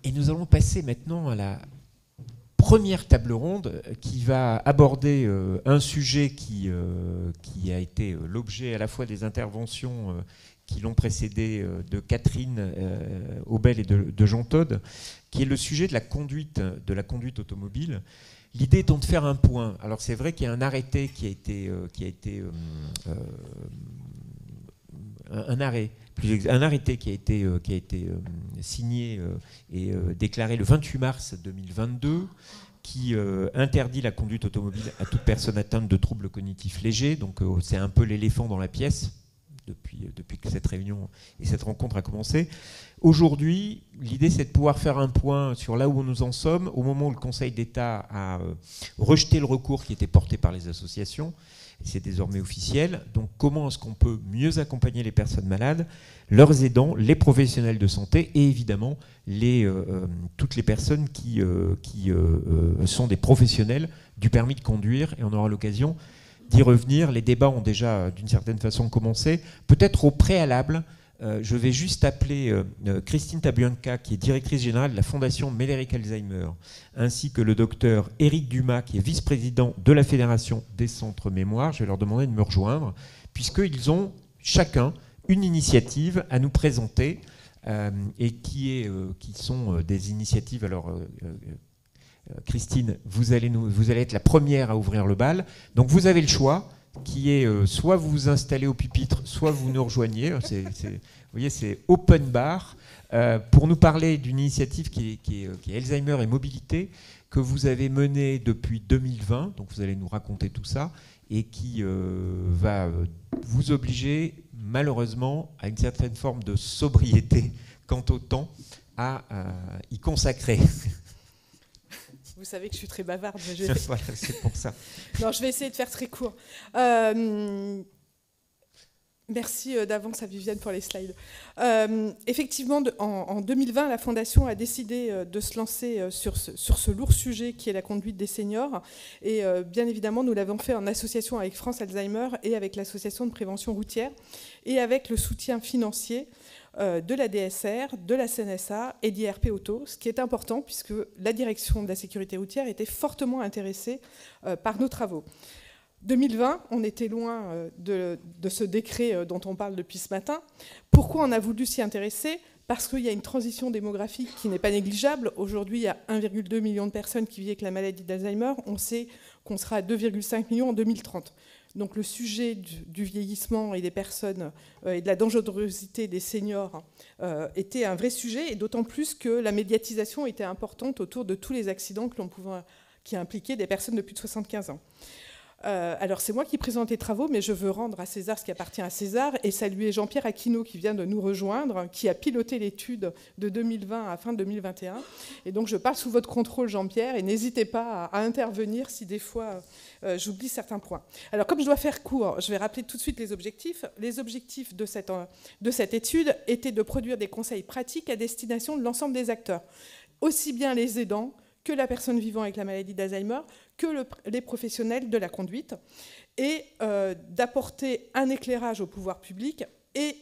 Et nous allons passer maintenant à la première table ronde qui va aborder un sujet qui a été l'objet à la fois des interventions qui l'ont précédé de Catherine Aubel et de Jean Todt, qui est le sujet de la conduite automobile. L'idée étant de faire un point. Alors c'est vrai qu'il y a un arrêté qui a été un arrêté qui a été signé et déclaré le 28 mars 2022 qui interdit la conduite automobile à toute personne atteinte de troubles cognitifs légers. Donc c'est un peu l'éléphant dans la pièce depuis que cette réunion et cette rencontre a commencé. Aujourd'hui, l'idée c'est de pouvoir faire un point sur là où nous en sommes au moment où le Conseil d'État a rejeté le recours qui était porté par les associations. C'est désormais officiel. Donc comment est-ce qu'on peut mieux accompagner les personnes malades, leurs aidants, les professionnels de santé et évidemment toutes les personnes qui sont des professionnels du permis de conduire, et on aura l'occasion d'y revenir. Les débats ont déjà d'une certaine façon commencé. Peut-être au préalable, je vais juste appeler Christine Tabuanca, qui est directrice générale de la Fondation Médéric Alzheimer, ainsi que le docteur Éric Dumas, qui est vice-président de la Fédération des centres mémoire. Je vais leur demander de me rejoindre, puisqu'ils ont chacun une initiative à nous présenter, et qui sont des initiatives. Alors, Christine, vous allez être la première à ouvrir le bal. Donc vous avez le choix, qui est soit vous vous installez au pupitre, soit vous nous rejoignez. Vous voyez, c'est open bar, pour nous parler d'une initiative qui est Alzheimer et mobilité, que vous avez menée depuis 2020. Donc vous allez nous raconter tout ça, et qui va vous obliger malheureusement à une certaine forme de sobriété quant au temps à y consacrer. Vous savez que je suis très bavarde. Mais voilà, c'est pour ça. Non, je vais essayer de faire très court. Merci d'avance à Viviane pour les slides. Effectivement, en 2020, la Fondation a décidé de se lancer sur ce lourd sujet qui est la conduite des seniors. Et bien évidemment, nous l'avons fait en association avec France Alzheimer et avec l'Association de prévention routière, et avec le soutien financier de la DSR, de la CNSA et d'IRP Auto, ce qui est important puisque la direction de la sécurité routière était fortement intéressée par nos travaux. 2020, on était loin de ce décret dont on parle depuis ce matin. Pourquoi on a voulu s'y intéresser ? Parce qu'il y a une transition démographique qui n'est pas négligeable. Aujourd'hui, il y a 1,2 million de personnes qui vivent avec la maladie d'Alzheimer. On sait qu'on sera à 2,5 millions en 2030. Donc le sujet du vieillissement et des personnes et de la dangerosité des seniors était un vrai sujet, et d'autant plus que la médiatisation était importante autour de tous les accidents qui impliquaient des personnes de plus de 75 ans. Alors c'est moi qui présente les travaux, mais je veux rendre à César ce qui appartient à César et saluer Jean-Pierre Aquino qui vient de nous rejoindre, qui a piloté l'étude de 2020 à fin 2021. Et donc je parle sous votre contrôle, Jean-Pierre, et n'hésitez pas à intervenir si des fois j'oublie certains points. Alors comme je dois faire court, je vais rappeler tout de suite les objectifs. Les objectifs de cette étude étaient de produire des conseils pratiques à destination de l'ensemble des acteurs, aussi bien les aidants que la personne vivant avec la maladie d'Alzheimer, que les professionnels de la conduite, et d'apporter un éclairage au pouvoir public, et,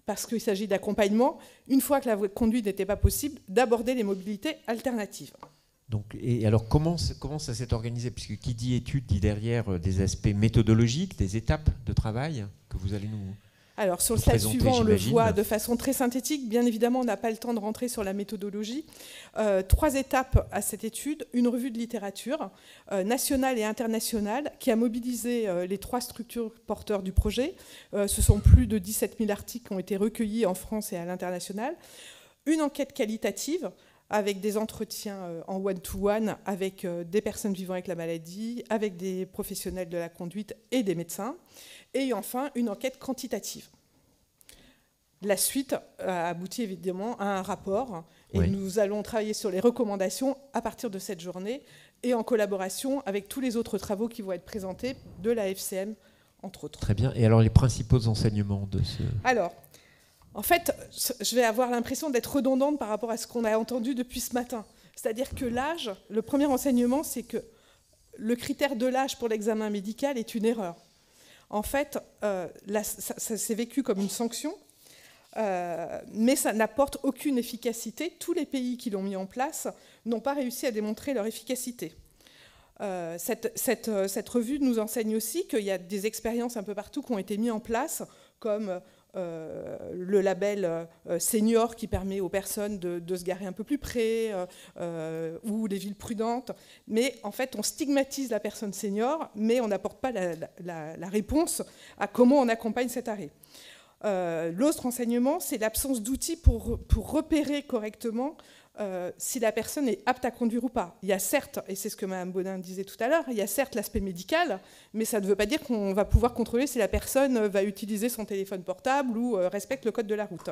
parce qu'il s'agit d'accompagnement, une fois que la conduite n'était pas possible, d'aborder les mobilités alternatives. Donc, et alors comment ça s'est organisé ? Puisque qui dit étude dit derrière des aspects méthodologiques, des étapes de travail que vous allez nous... Alors, sur le slide suivant, on le voit de façon très synthétique. Bien évidemment, on n'a pas le temps de rentrer sur la méthodologie. 3 étapes à cette étude. Une revue de littérature nationale et internationale qui a mobilisé les 3 structures porteurs du projet. Ce sont plus de 17 000 articles qui ont été recueillis en France et à l'international. Une enquête qualitative avec des entretiens en one-to-one avec des personnes vivant avec la maladie, avec des professionnels de la conduite et des médecins. Et enfin, une enquête quantitative. La suite a abouti évidemment à un rapport, et oui, nous allons travailler sur les recommandations à partir de cette journée, et en collaboration avec tous les autres travaux qui vont être présentés de la FCM, entre autres. Très bien. Et alors, les principaux enseignements de ce... Alors, en fait, je vais avoir l'impression d'être redondante par rapport à ce qu'on a entendu depuis ce matin. C'est-à-dire que l'âge, le premier enseignement, c'est que le critère de l'âge pour l'examen médical est une erreur. En fait, ça s'est vécu comme une sanction. Mais ça n'apporte aucune efficacité. Tous les pays qui l'ont mis en place n'ont pas réussi à démontrer leur efficacité. Cette revue nous enseigne aussi qu'il y a des expériences un peu partout qui ont été mises en place, comme le label senior qui permet aux personnes de se garer un peu plus près, ou les villes prudentes. Mais en fait, on stigmatise la personne senior, mais on n'apporte pas la réponse à comment on accompagne cet arrêt. L'autre enseignement, c'est l'absence d'outils pour repérer correctement si la personne est apte à conduire ou pas. Il y a certes, et c'est ce que Mme Bodin disait tout à l'heure, il y a certes l'aspect médical, mais ça ne veut pas dire qu'on va pouvoir contrôler si la personne va utiliser son téléphone portable ou respecte le code de la route.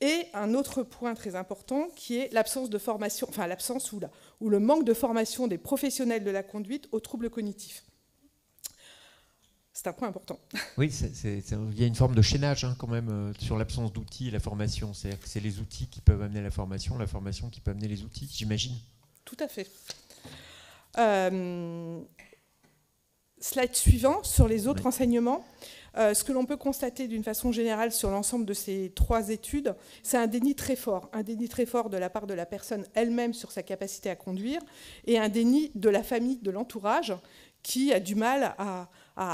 Et un autre point très important qui est l'absence de formation, enfin l'absence ou le manque de formation des professionnels de la conduite aux troubles cognitifs. C'est un point important. Oui, il y a une forme de chaînage quand même sur l'absence d'outils et la formation. C'est-à-dire que c'est les outils qui peuvent amener la formation qui peut amener les outils, j'imagine. Tout à fait. Slide suivant, sur les autres enseignements. Ce que l'on peut constater d'une façon générale sur l'ensemble de ces 3 études, c'est un déni très fort. Un déni très fort de la part de la personne elle-même sur sa capacité à conduire, et un déni de la famille, de l'entourage, qui a du mal à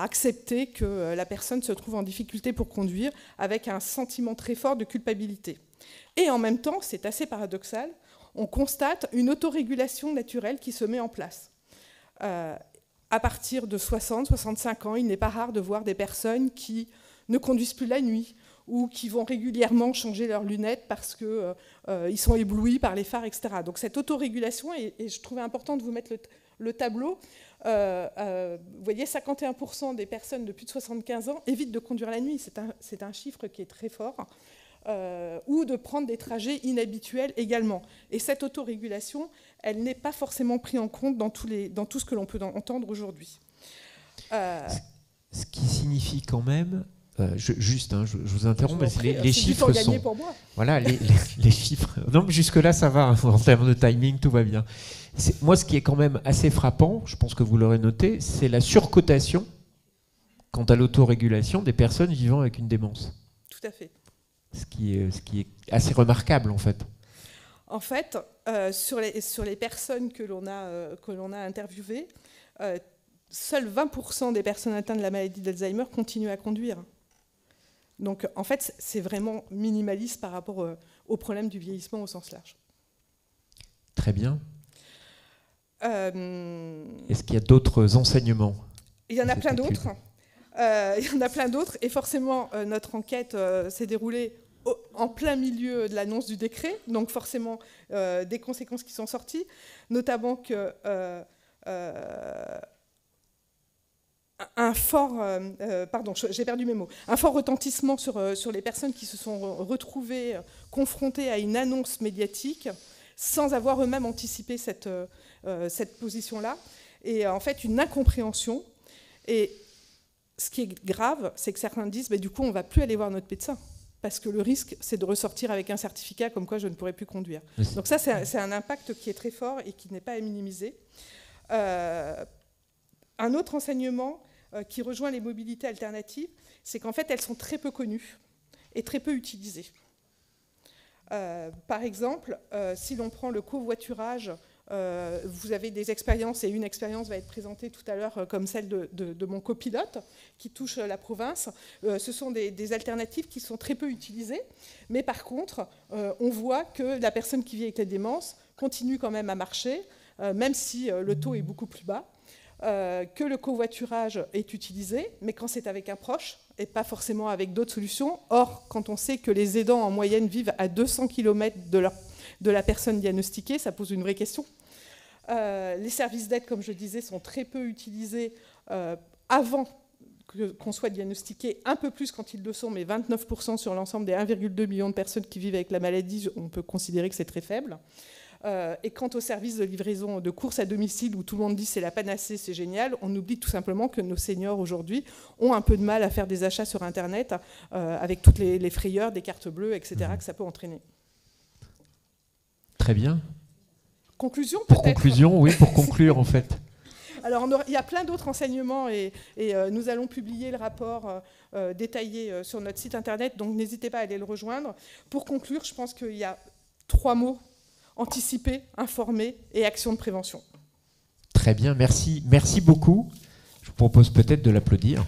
accepter que la personne se trouve en difficulté pour conduire, avec un sentiment très fort de culpabilité. Et en même temps, c'est assez paradoxal, on constate une autorégulation naturelle qui se met en place. À partir de 60-65 ans, il n'est pas rare de voir des personnes qui ne conduisent plus la nuit, ou qui vont régulièrement changer leurs lunettes parce qu'ils sont éblouis par les phares, etc. Donc cette autorégulation, et je trouvais important de vous mettre le tableau, vous voyez, 51% des personnes de plus de 75 ans évitent de conduire la nuit. C'est un chiffre qui est très fort. Ou de prendre des trajets inhabituels également. Et cette autorégulation, elle n'est pas forcément prise en compte dans tout ce que l'on peut entendre aujourd'hui. Ce qui signifie quand même... je vous interromps, les chiffres sont... pour moi. Voilà, les chiffres... Non, jusque-là, ça va, en termes de timing, tout va bien. Moi, ce qui est quand même assez frappant, je pense que vous l'aurez noté, c'est la surcotation, quant à l'autorégulation, des personnes vivant avec une démence. Tout à fait. Ce qui est assez remarquable, en fait. En fait, sur les personnes que l'on a interviewées, seuls 20% des personnes atteintes de la maladie d'Alzheimer continuent à conduire. Donc, en fait, c'est vraiment minimaliste par rapport au problème du vieillissement au sens large. Très bien. Est-ce qu'il y a d'autres enseignements? Il y en a plein d'autres. Il y en a plein d'autres. Et forcément, notre enquête s'est déroulée en plein milieu de l'annonce du décret. Donc, forcément, des conséquences qui sont sorties, notamment que... un fort retentissement sur les personnes qui se sont retrouvées confrontées à une annonce médiatique sans avoir eux-mêmes anticipé cette position-là, et en fait une incompréhension. Et ce qui est grave, c'est que certains disent du coup on ne va plus aller voir notre médecin, parce que le risque c'est de ressortir avec un certificat comme quoi je ne pourrai plus conduire. Donc ça c'est un impact qui est très fort et qui n'est pas à minimiser. Un autre enseignement qui rejoint les mobilités alternatives, c'est qu'en fait, elles sont très peu connues et très peu utilisées. Par exemple, si l'on prend le covoiturage, vous avez des expériences, et une expérience va être présentée tout à l'heure comme celle de mon copilote qui touche la province. Ce sont des alternatives qui sont très peu utilisées, mais par contre, on voit que la personne qui vit avec la démence continue quand même à marcher, même si le taux est beaucoup plus bas. Que le covoiturage est utilisé, mais quand c'est avec un proche et pas forcément avec d'autres solutions. Or, quand on sait que les aidants en moyenne vivent à 200 km de la personne diagnostiquée, ça pose une vraie question. Les services d'aide, comme je disais, sont très peu utilisés avant qu'on soit diagnostiqué, un peu plus quand ils le sont, mais 29% sur l'ensemble des 1,2 million de personnes qui vivent avec la maladie, on peut considérer que c'est très faible. Et quant au service de livraison de courses à domicile, où tout le monde dit c'est la panacée, c'est génial, on oublie tout simplement que nos seniors aujourd'hui ont un peu de mal à faire des achats sur Internet avec toutes les frayeurs, des cartes bleues, etc. que ça peut entraîner. Très bien. Conclusion, pour conclusion, oui, pour conclure en fait. Alors, il y a plein d'autres enseignements et nous allons publier le rapport détaillé sur notre site internet, donc n'hésitez pas à aller le rejoindre. Pour conclure, je pense qu'il y a 3 mots: anticiper, informer et action de prévention. Très bien, merci. Merci beaucoup. Je vous propose peut-être de l'applaudir.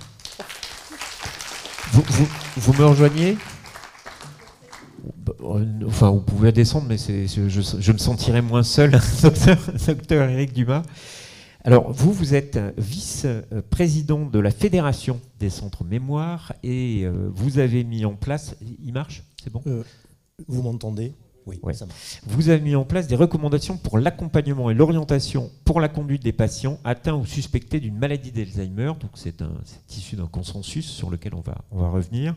Vous me rejoignez ? Enfin, vous pouvez descendre, mais je me sentirais moins seul, docteur Éric Dumas. Alors, vous êtes vice-président de la Fédération des centres mémoire et vous avez mis en place... Il marche ? C'est bon ? Vous m'entendez ? Oui, ouais. Ça marche. Vous avez mis en place des recommandations pour l'accompagnement et l'orientation pour la conduite des patients atteints ou suspectés d'une maladie d'Alzheimer. Donc c'est issu d'un consensus sur lequel on va revenir.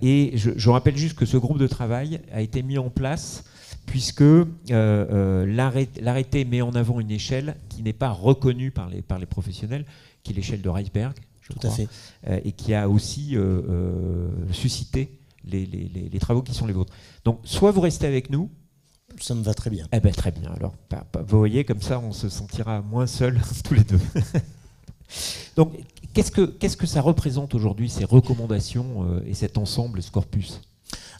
Et je rappelle juste que ce groupe de travail a été mis en place puisque l'arrêté met en avant une échelle qui n'est pas reconnue par les professionnels, qui est l'échelle de Reisberg, je crois, à fait. Et qui a aussi suscité les travaux qui sont les vôtres. Donc, soit vous restez avec nous. Ça me va très bien. Eh ben, très bien. Alors, vous voyez, comme ça, on se sentira moins seuls tous les deux. Donc, qu'est-ce que ça représente aujourd'hui, ces recommandations et cet ensemble, ce corpus ?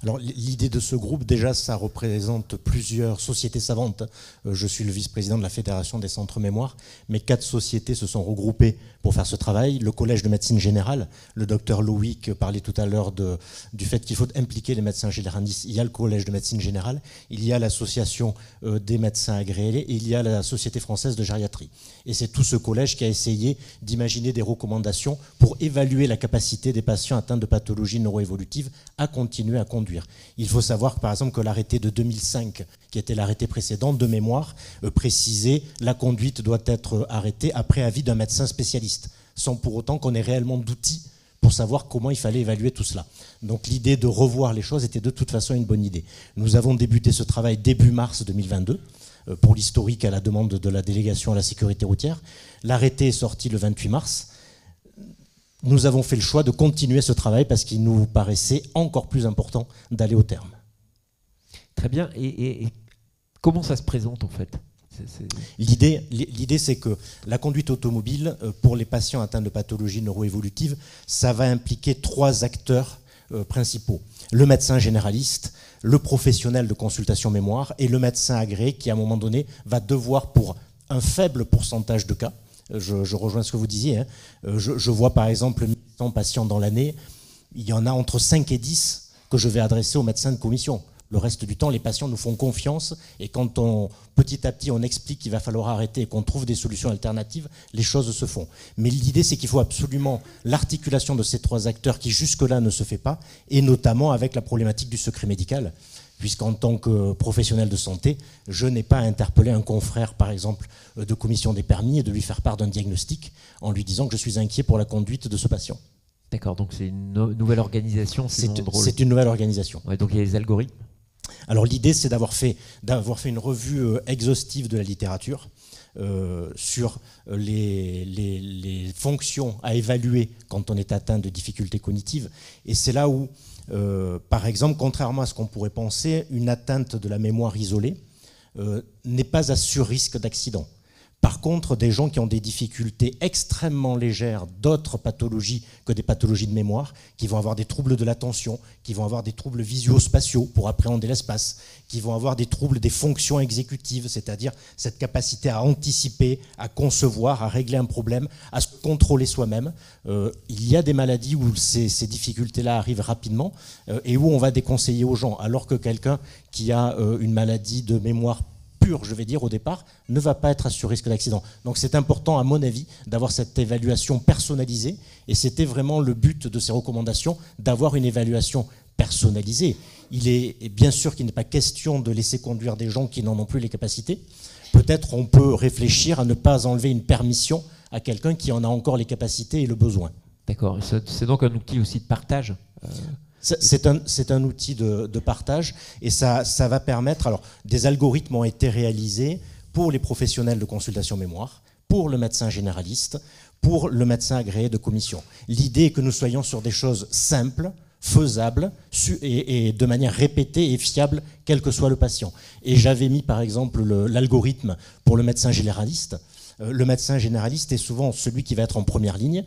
Alors l'idée de ce groupe, déjà, ça représente plusieurs sociétés savantes. Je suis le vice-président de la Fédération des centres mémoire, mais 4 sociétés se sont regroupées pour faire ce travail. Le Collège de médecine générale, le docteur Loïc parlait tout à l'heure du fait qu'il faut impliquer les médecins généralistes. Il y a le Collège de médecine générale, il y a l'association des médecins agréés et il y a la Société française de gériatrie. Et c'est tout ce collège qui a essayé d'imaginer des recommandations pour évaluer la capacité des patients atteints de pathologies neuroévolutives à continuer à conduire. Il faut savoir, par exemple, que l'arrêté de 2005, qui était l'arrêté précédent de mémoire, précisait la conduite doit être arrêtée après avis d'un médecin spécialiste, sans pour autant qu'on ait réellement d'outils pour savoir comment il fallait évaluer tout cela. Donc l'idée de revoir les choses était de toute façon une bonne idée. Nous avons débuté ce travail début mars 2022, pour l'historique à la demande de la délégation à la sécurité routière. L'arrêté est sorti le 28 mars. Nous avons fait le choix de continuer ce travail parce qu'il nous paraissait encore plus important d'aller au terme. Très bien. Et comment ça se présente en fait ? L'idée, c'est que la conduite automobile, pour les patients atteints de pathologies neuroévolutives, ça va impliquer 3 acteurs principaux. Le médecin généraliste, le professionnel de consultation mémoire et le médecin agréé qui, à un moment donné, va devoir, pour un faible pourcentage de cas, je rejoins ce que vous disiez, hein, je vois par exemple 100 patients dans l'année, il y en a entre 5 et 10 que je vais adresser au médecin de commission. Le reste du temps, les patients nous font confiance et quand petit à petit on explique qu'il va falloir arrêter et qu'on trouve des solutions alternatives, les choses se font. Mais l'idée, c'est qu'il faut absolument l'articulation de ces 3 acteurs qui jusque-là ne se fait pas, et notamment avec la problématique du secret médical, puisqu'en tant que professionnel de santé, je n'ai pas à interpeller un confrère, par exemple, de commission des permis et de lui faire part d'un diagnostic en lui disant que je suis inquiet pour la conduite de ce patient. D'accord, donc c'est une nouvelle organisation. C'est une nouvelle organisation. Ouais, donc il y a les algorithmes. Alors l'idée, c'est d'avoir fait une revue exhaustive de la littérature sur les fonctions à évaluer quand on est atteint de difficultés cognitives. Et c'est là où, par exemple, contrairement à ce qu'on pourrait penser, une atteinte de la mémoire isolée n'est pas à sur-risque d'accident. Par contre, des gens qui ont des difficultés extrêmement légères d'autres pathologies que des pathologies de mémoire, qui vont avoir des troubles de l'attention, qui vont avoir des troubles visuospatiaux pour appréhender l'espace, qui vont avoir des troubles des fonctions exécutives, c'est-à-dire cette capacité à anticiper, à concevoir, à régler un problème, à se contrôler soi-même. Il y a des maladies où ces difficultés-là arrivent rapidement et où on va déconseiller aux gens, alors que quelqu'un qui a une maladie de mémoire pur, je vais dire, au départ, ne va pas être à sur-risque d'accident. Donc c'est important, à mon avis, d'avoir cette évaluation personnalisée, et c'était vraiment le but de ces recommandations, d'avoir une évaluation personnalisée. Il est bien sûr qu'il n'est pas question de laisser conduire des gens qui n'en ont plus les capacités. Peut-être on peut réfléchir à ne pas enlever une permission à quelqu'un qui en a encore les capacités et le besoin. D'accord, c'est donc un outil aussi de partage C'est un outil de partage et ça va permettre... Alors, des algorithmes ont été réalisés pour les professionnels de consultation mémoire, pour le médecin généraliste, pour le médecin agréé de commission. L'idée est que nous soyons sur des choses simples, faisables et de manière répétée et fiable, quel que soit le patient. Et j'avais mis par exemple l'algorithme pour le médecin généraliste. Le médecin généraliste est souvent celui qui va être en première ligne,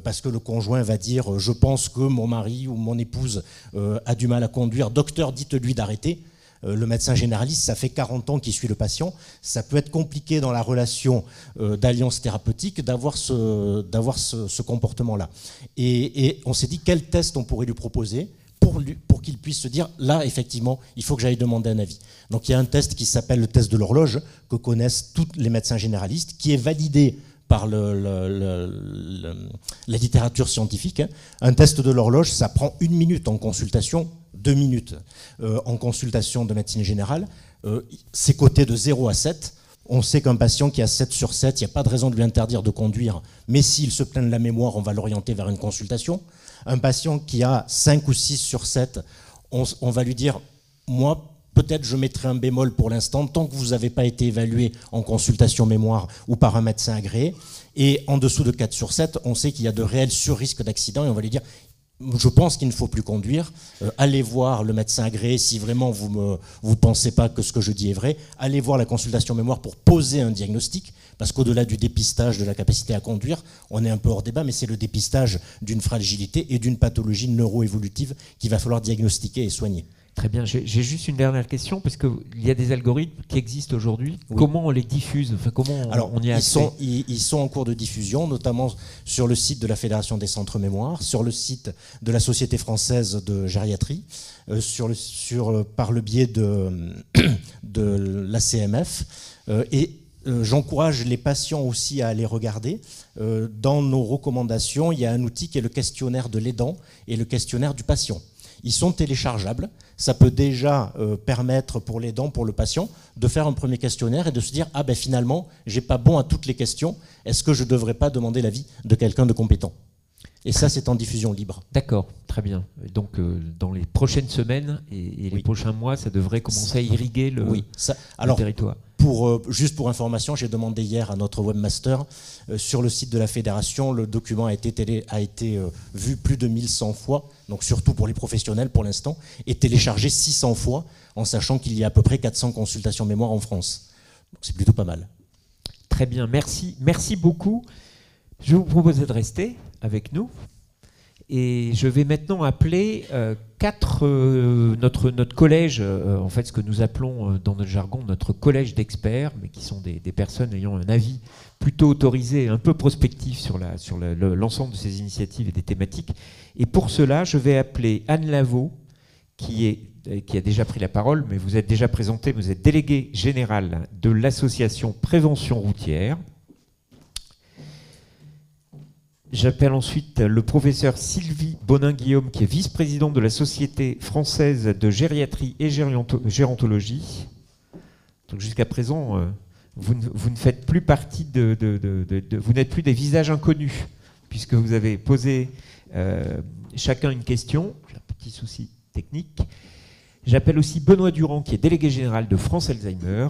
parce que le conjoint va dire « je pense que mon mari ou mon épouse a du mal à conduire, docteur, dites-lui d'arrêter ». Le médecin généraliste, ça fait 40 ans qu'il suit le patient. Ça peut être compliqué dans la relation d'alliance thérapeutique d'avoir ce comportement-là. Et on s'est dit quel test on pourrait lui proposer pour qu'il puisse se dire, là, effectivement, il faut que j'aille demander un avis. Donc il y a un test qui s'appelle le test de l'horloge, que connaissent tous les médecins généralistes, qui est validé par la littérature scientifique. Un test de l'horloge, ça prend 1 minute en consultation, 2 minutes en consultation de médecine générale. C'est coté de 0 à 7. On sait qu'un patient qui a 7 sur 7, il n'y a pas de raison de lui interdire de conduire, mais s'il se plaint de la mémoire, on va l'orienter vers une consultation. Un patient qui a 5 ou 6 sur 7, on va lui dire, moi, peut-être je mettrai un bémol pour l'instant, tant que vous n'avez pas été évalué en consultation mémoire ou par un médecin agréé. Et en dessous de 4 sur 7, on sait qu'il y a de réels sur-risques d'accident et on va lui dire, je pense qu'il ne faut plus conduire, allez voir le médecin agréé si vraiment vous ne pensez pas que ce que je dis est vrai, allez voir la consultation mémoire pour poser un diagnostic, parce qu'au-delà du dépistage de la capacité à conduire, on est un peu hors débat, mais c'est le dépistage d'une fragilité et d'une pathologie neuroévolutive qu'il va falloir diagnostiquer et soigner. Très bien, j'ai juste une dernière question, parce qu'il y a des algorithmes qui existent aujourd'hui. Oui. Comment on les diffuse? Enfin, comment Alors, on y a accès? Ils sont en cours de diffusion, notamment sur le site de la Fédération des centres mémoire, sur le site de la Société française de gériatrie, par le biais de l'ACMF. J'encourage les patients aussi à aller regarder. Dans nos recommandations, il y a un outil qui est le questionnaire de l'aidant et le questionnaire du patient. Ils sont téléchargeables. Ça peut déjà permettre pour l'aidant, pour le patient, de faire un premier questionnaire et de se dire « Ah ben finalement, j'ai pas bon à toutes les questions. Est-ce que je ne devrais pas demander l'avis de quelqu'un de compétent ?» Et ça, c'est en diffusion libre. D'accord, très bien. Donc, dans les prochaines semaines et les prochains mois, ça devrait commencer à irriguer le territoire. Juste pour information, j'ai demandé hier à notre webmaster, sur le site de la fédération, le document a été vu plus de 1100 fois, donc surtout pour les professionnels pour l'instant, et téléchargé 600 fois, en sachant qu'il y a à peu près 400 consultations mémoire en France. Donc c'est plutôt pas mal. Très bien, merci beaucoup. Je vous propose de rester avec nous. Et je vais maintenant appeler notre collège, en fait ce que nous appelons dans notre jargon notre collège d'experts, mais qui sont des personnes ayant un avis plutôt autorisé, un peu prospectif sur l'ensemble de ces initiatives et des thématiques. Et pour cela, je vais appeler Anne Lavaux, qui a déjà pris la parole, mais vous êtes déjà présentée, vous êtes déléguée générale de l'association Prévention routière. J'appelle ensuite le professeur Sylvie Bonin-Guillaume, qui est vice-présidente de la Société française de gériatrie et gérontologie. Donc jusqu'à présent, vous ne faites plus partie vous n'êtes plus des visages inconnus, puisque vous avez posé chacun une question. J'ai un petit souci technique. J'appelle aussi Benoît Durand, qui est délégué général de France Alzheimer.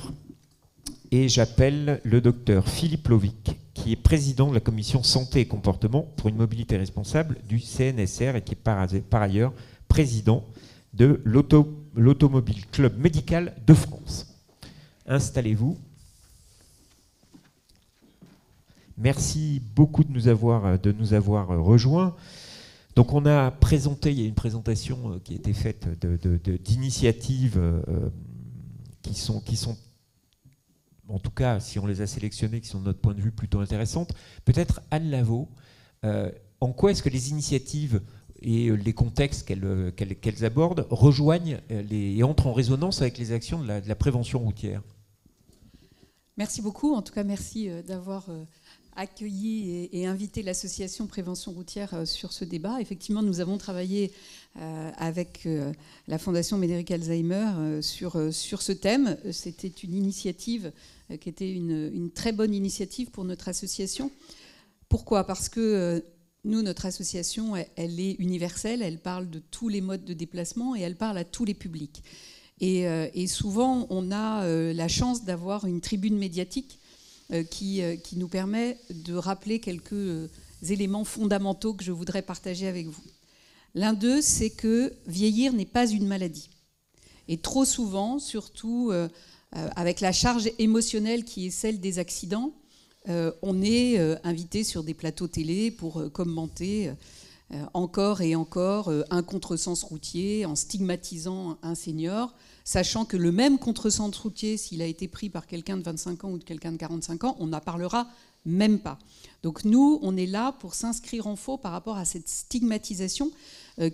Et j'appelle le docteur Philippe Lovic, qui est président de la commission santé et comportement pour une mobilité responsable du CNSR et qui est par ailleurs président de l'Automobile Club Médical de France. Installez-vous. Merci beaucoup de nous avoir rejoints. Donc on a présenté, il y a une présentation qui a été faite d'initiatives qui sont en tout cas, si on les a sélectionnées, qui sont de notre point de vue plutôt intéressantes. Peut-être Anne Lavaux, en quoi est-ce que les initiatives et les contextes qu'elles abordent rejoignent et entrent en résonance avec les actions de la prévention routière? Merci beaucoup. En tout cas, merci d'avoir accueilli et invité l'association Prévention routière sur ce débat. Effectivement, nous avons travaillé avec la Fondation Médéric Alzheimer sur ce thème. C'était une initiative qui était une très bonne initiative pour notre association. Pourquoi? Parce que nous, notre association, elle est universelle, elle parle de tous les modes de déplacement et elle parle à tous les publics. Et souvent, on a la chance d'avoir une tribune médiatique qui nous permet de rappeler quelques éléments fondamentaux que je voudrais partager avec vous. L'un d'eux, c'est que vieillir n'est pas une maladie. Et trop souvent, surtout avec la charge émotionnelle qui est celle des accidents, on est invité sur des plateaux télé pour commenter encore et encore un contresens routier en stigmatisant un senior, sachant que le même contresens routier, s'il a été pris par quelqu'un de 25 ans ou de quelqu'un de 45 ans, on n'en parlera même pas. Donc nous, on est là pour s'inscrire en faux par rapport à cette stigmatisation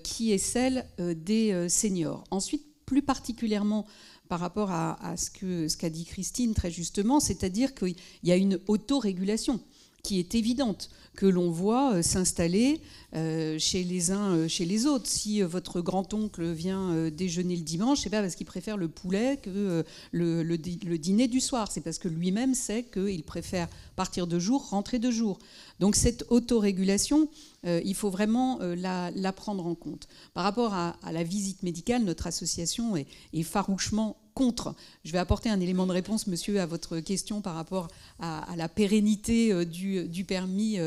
qui est celle des seniors. Ensuite, plus particulièrement par rapport à ce qu'a dit Christine très justement, c'est-à-dire qu'il y a une autorégulation qui est évidente, que l'on voit s'installer chez les uns, chez les autres. Si votre grand-oncle vient déjeuner le dimanche, c'est pas parce qu'il préfère le poulet que le dîner du soir, c'est parce que lui-même sait qu'il préfère partir de jour, rentrer de jour. Donc cette autorégulation, il faut vraiment la prendre en compte. Par rapport à la visite médicale, notre association est farouchement contre. Je vais apporter un élément de réponse, monsieur, à votre question par rapport à la pérennité du permis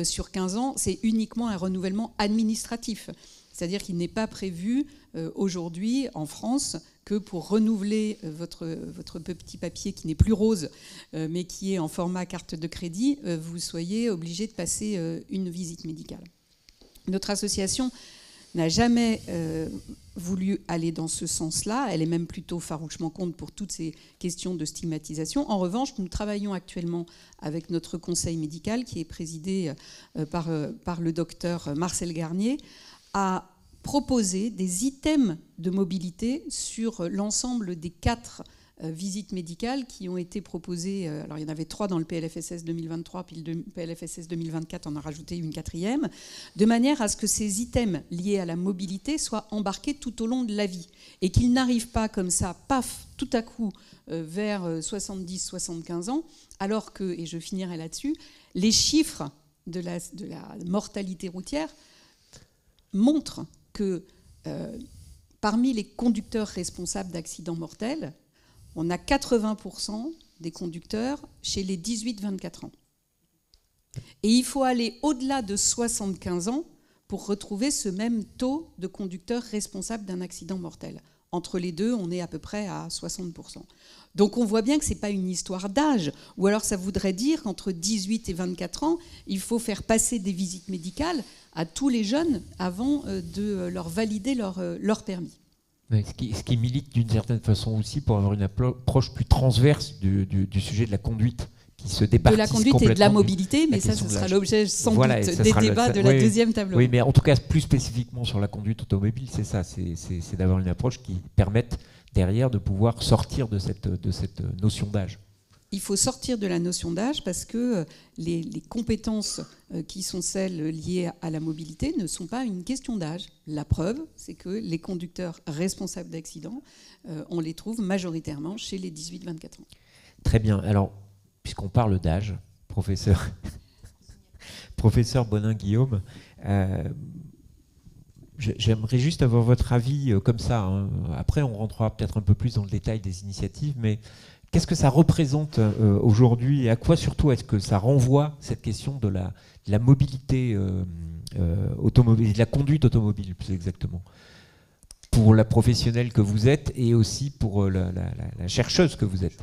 sur 15 ans. C'est uniquement un renouvellement administratif. C'est-à-dire qu'il n'est pas prévu aujourd'hui en France que pour renouveler votre petit papier qui n'est plus rose, mais qui est en format carte de crédit, vous soyez obligé de passer une visite médicale. Notre association n'a jamais voulu aller dans ce sens-là. Elle est même plutôt farouchement contre pour toutes ces questions de stigmatisation. En revanche, nous travaillons actuellement avec notre conseil médical, qui est présidé par le docteur Marcel Garnier, à proposer des items de mobilité sur l'ensemble des 4 visites médicales qui ont été proposées. Alors il y en avait 3 dans le PLFSS 2023, puis le PLFSS 2024 en a rajouté une 4e, de manière à ce que ces items liés à la mobilité soient embarqués tout au long de la vie et qu'ils n'arrivent pas comme ça, paf, tout à coup, vers 70-75 ans, alors que, et je finirai là-dessus, les chiffres de la mortalité routière montrent que parmi les conducteurs responsables d'accidents mortels, on a 80% des conducteurs chez les 18-24 ans. Et il faut aller au-delà de 75 ans pour retrouver ce même taux de conducteurs responsables d'un accident mortel. Entre les deux, on est à peu près à 60%. Donc on voit bien que ce n'est pas une histoire d'âge, ou alors ça voudrait dire qu'entre 18 et 24 ans, il faut faire passer des visites médicales à tous les jeunes avant de leur valider leur permis. Ce qui milite d'une certaine façon aussi pour avoir une approche plus transverse du sujet de la conduite, qui se départisse de la conduite et de la mobilité, mais ça, ce sera l'objet sans doute des débats de la deuxième table ronde. Oui, mais en tout cas, plus spécifiquement sur la conduite automobile, c'est ça, c'est d'avoir une approche qui permette derrière de pouvoir sortir de cette notion d'âge. Il faut sortir de la notion d'âge parce que les compétences qui sont celles liées à la mobilité ne sont pas une question d'âge. La preuve, c'est que les conducteurs responsables d'accidents, on les trouve majoritairement chez les 18-24 ans. Très bien. Alors, puisqu'on parle d'âge, professeur Bonin-Guillaume, j'aimerais juste avoir votre avis comme ça. Hein. Après, on rentrera peut-être un peu plus dans le détail des initiatives, mais qu'est-ce que ça représente aujourd'hui et à quoi surtout est-ce que ça renvoie cette question de la mobilité automobile, de la conduite automobile plus exactement, pour la professionnelle que vous êtes et aussi pour la chercheuse que vous êtes?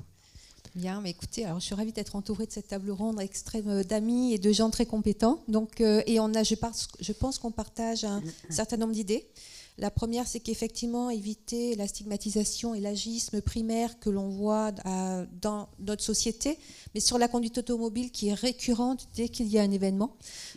Bien, mais écoutez, alors je suis ravie d'être entourée de cette table ronde extrême d'amis et de gens très compétents. Donc, et je pense qu'on partage un certain nombre d'idées. La première, c'est qu'effectivement, éviter la stigmatisation et l'agisme primaire que l'on voit dans notre société, mais sur la conduite automobile qui est récurrente dès qu'il y a un événement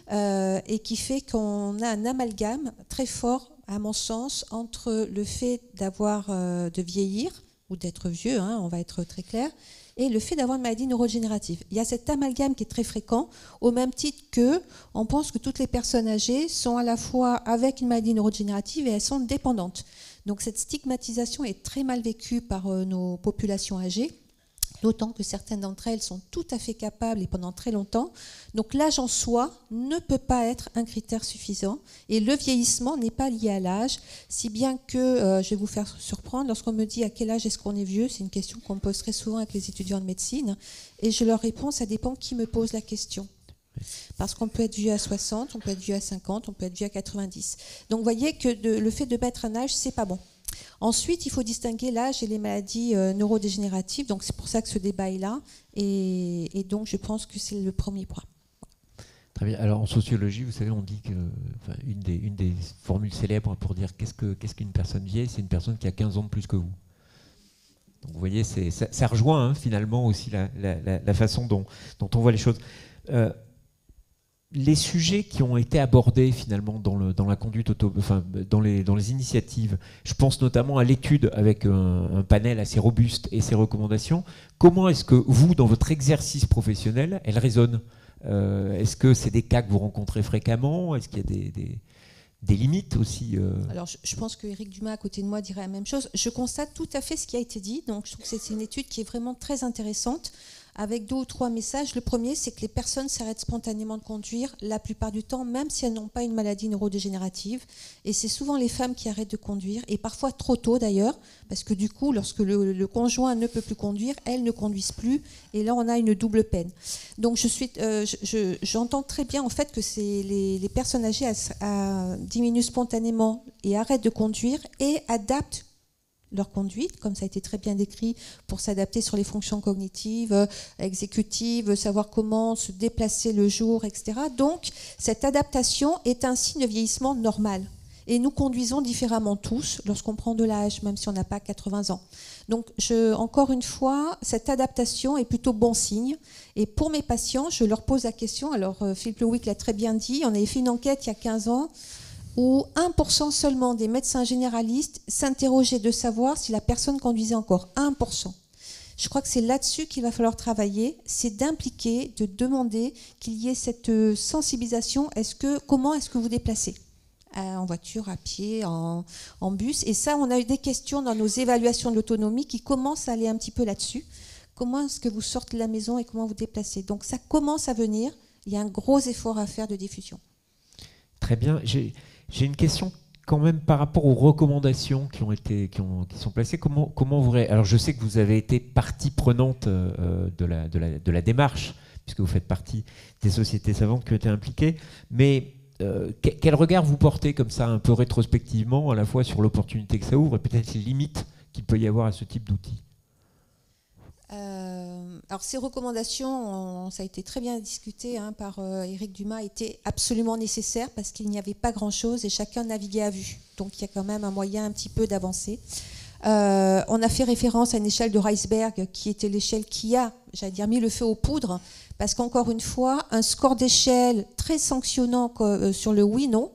et qui fait qu'on a un amalgame très fort, à mon sens, entre le fait de vieillir ou d'être vieux, hein, on va être très clair, et le fait d'avoir une maladie neurodégénérative. Il y a cet amalgame qui est très fréquent, au même titre que on pense que toutes les personnes âgées sont à la fois avec une maladie neurodégénérative et elles sont dépendantes. Donc cette stigmatisation est très mal vécue par nos populations âgées, d'autant que certaines d'entre elles sont tout à fait capables et pendant très longtemps. Donc l'âge en soi ne peut pas être un critère suffisant et le vieillissement n'est pas lié à l'âge, si bien que, je vais vous faire surprendre, lorsqu'on me dit à quel âge est-ce qu'on est vieux, c'est une question qu'on me pose très souvent avec les étudiants de médecine et je leur réponds, ça dépend qui me pose la question. Parce qu'on peut être vieux à 60, on peut être vieux à 50, on peut être vieux à 90. Donc vous voyez que le fait de mettre un âge, c'est pas bon. Ensuite, il faut distinguer l'âge et les maladies neurodégénératives. Donc, c'est pour ça que ce débat est là. Et donc, je pense que c'est le premier point. Très bien. Alors, en sociologie, vous savez, on dit que une des formules célèbres pour dire qu'est-ce qu'une personne vieille, c'est une personne qui a 15 ans de plus que vous. Donc, vous voyez, ça rejoint finalement aussi la façon dont on voit les choses. Les sujets qui ont été abordés finalement dans la conduite dans les initiatives, je pense notamment à l'étude avec un panel assez robuste et ses recommandations. Comment est-ce que vous, dans votre exercice professionnel, elles résonnent ? Est-ce que c'est des cas que vous rencontrez fréquemment ? Est-ce qu'il y a des limites aussi Alors, je pense que Éric Dumas, à côté de moi, dirait la même chose. Je constate tout à fait ce qui a été dit. Donc, je trouve que c'est une étude qui est vraiment très intéressante, avec 2 ou 3 messages. Le premier, c'est que les personnes s'arrêtent spontanément de conduire, la plupart du temps, même si elles n'ont pas une maladie neurodégénérative. Et c'est souvent les femmes qui arrêtent de conduire, et parfois trop tôt d'ailleurs, parce que du coup, lorsque le conjoint ne peut plus conduire, elles ne conduisent plus, et là, on a une double peine. Donc, j'entends très bien en fait que c'est les personnes âgées diminuent spontanément et arrêtent de conduire et adaptent leur conduite, comme ça a été très bien décrit, pour s'adapter sur les fonctions cognitives, exécutives, savoir comment se déplacer le jour, etc. Donc, cette adaptation est un signe de vieillissement normal. Et nous conduisons différemment tous lorsqu'on prend de l'âge, même si on n'a pas 80 ans. Donc, encore une fois, cette adaptation est plutôt bon signe. Et pour mes patients, je leur pose la question. Alors, Philippe Lewick l'a très bien dit, on avait fait une enquête il y a 15 ans où 1% seulement des médecins généralistes s'interrogeaient de savoir si la personne conduisait encore. 1%. Je crois que c'est là-dessus qu'il va falloir travailler, c'est d'impliquer, de demander qu'il y ait cette sensibilisation. Comment est-ce que vous déplacez ? En voiture, à pied, en bus. Et ça, on a eu des questions dans nos évaluations de l'autonomie qui commencent à aller un petit peu là-dessus. Comment est-ce que vous sortez de la maison et comment vous déplacez ? Donc ça commence à venir. Il y a un gros effort à faire de diffusion. Très bien. J'ai une question quand même par rapport aux recommandations qui sont placées. Comment vous alors je sais que vous avez été partie prenante de la démarche, puisque vous faites partie des sociétés savantes qui ont été impliquées, mais quel regard vous portez comme ça un peu rétrospectivement à la fois sur l'opportunité que ça ouvre et peut-être les limites qu'il peut y avoir à ce type d'outils ? Alors ces recommandations, ça a été très bien discuté par Éric Dumas, étaient absolument nécessaires parce qu'il n'y avait pas grand-chose et chacun naviguait à vue. Donc il y a quand même un moyen un petit peu d'avancer. On a fait référence à une échelle de Reisberg qui était l'échelle qui a, mis le feu aux poudres, parce qu'encore une fois, un score d'échelle très sanctionnant sur le oui-non,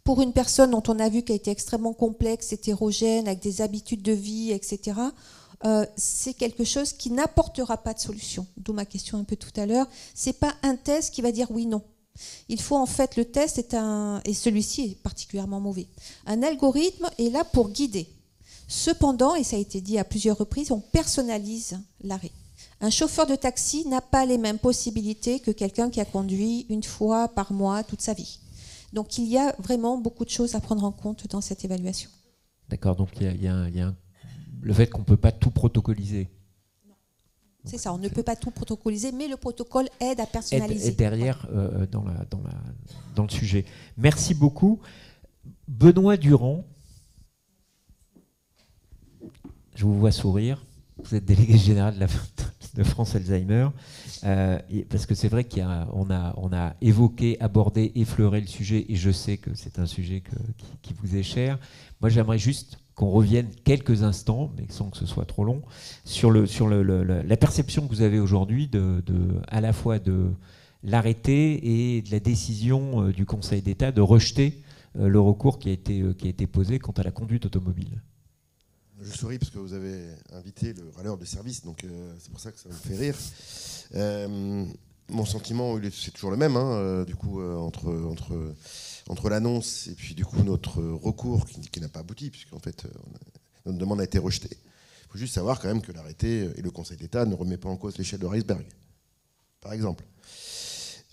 pour une personne dont on a vu qu'elle était extrêmement complexe, hétérogène, avec des habitudes de vie, etc., c'est quelque chose qui n'apportera pas de solution. D'où ma question un peu tout à l'heure. C'est pas un test qui va dire oui, non. Il faut en fait, le test et celui-ci est particulièrement mauvais. Un algorithme est là pour guider. Cependant, et ça a été dit à plusieurs reprises, on personnalise l'arrêt. Un chauffeur de taxi n'a pas les mêmes possibilités que quelqu'un qui a conduit une fois par mois toute sa vie. Donc il y a vraiment beaucoup de choses à prendre en compte dans cette évaluation. D'accord, donc il y a le fait qu'on ne peut pas tout protocoliser. Non. C'est ça, on ne peut pas tout protocoliser, mais le protocole aide à personnaliser. Aide derrière dans le sujet. Merci beaucoup. Benoît Durand, je vous vois sourire. Vous êtes délégué général de France Alzheimer. Parce que c'est vrai qu'on a évoqué, abordé, effleuré le sujet, et je sais que c'est un sujet qui vous est cher. Moi, j'aimerais juste qu'on revienne quelques instants, mais sans que ce soit trop long, sur la perception que vous avez aujourd'hui à la fois de l'arrêté et de la décision du Conseil d'État de rejeter le recours qui a été posé quant à la conduite automobile. Je souris parce que vous avez invité le râleur de service, donc c'est pour ça que ça me fait rire. Mon sentiment, c'est toujours le même, du coup, entre l'annonce et puis du coup notre recours qui n'a pas abouti, puisqu'en fait notre demande a été rejetée. Il faut juste savoir quand même que l'arrêté et le Conseil d'État ne remet pas en cause l'échelle de Reisberg, par exemple.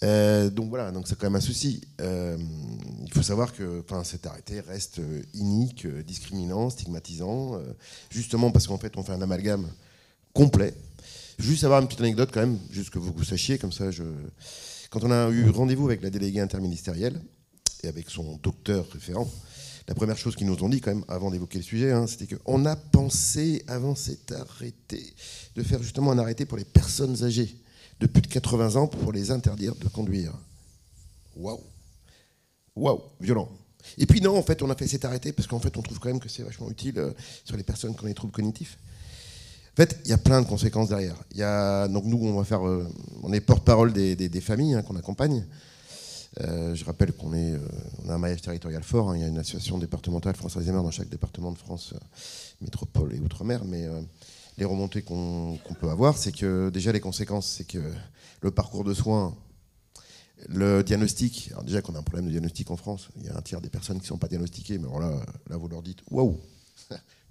Donc voilà, donc c'est quand même un souci. Il faut savoir que cet arrêté reste inique, discriminant, stigmatisant, justement parce qu'en fait on fait un amalgame complet. Juste avoir une petite anecdote quand même, juste que vous sachiez, comme ça quand on a eu rendez-vous avec la déléguée interministérielle et avec son docteur référent, la première chose qu'ils nous ont dit quand même, avant d'évoquer le sujet, hein, c'était qu'on a pensé, avant cet arrêté, de faire justement un arrêté pour les personnes âgées de plus de 80 ans pour les interdire de conduire. Waouh. Waouh, violent. Et puis non, en fait, on a fait cet arrêté parce qu'en fait, on trouve quand même que c'est vachement utile sur les personnes qui ont des troubles cognitifs. En fait, il y a plein de conséquences derrière. Donc nous, on est porte-parole des familles hein, qu'on accompagne. Je rappelle qu'on a un maillage territorial fort. Hein. Il y a une association départementale France Alzheimer dans chaque département de France, métropole et outre-mer. Mais les remontées qu'on peut avoir, c'est que déjà les conséquences, c'est que le parcours de soins, le diagnostic, alors déjà qu'on a un problème de diagnostic en France, il y a un tiers des personnes qui ne sont pas diagnostiquées, mais alors là vous leur dites waouh,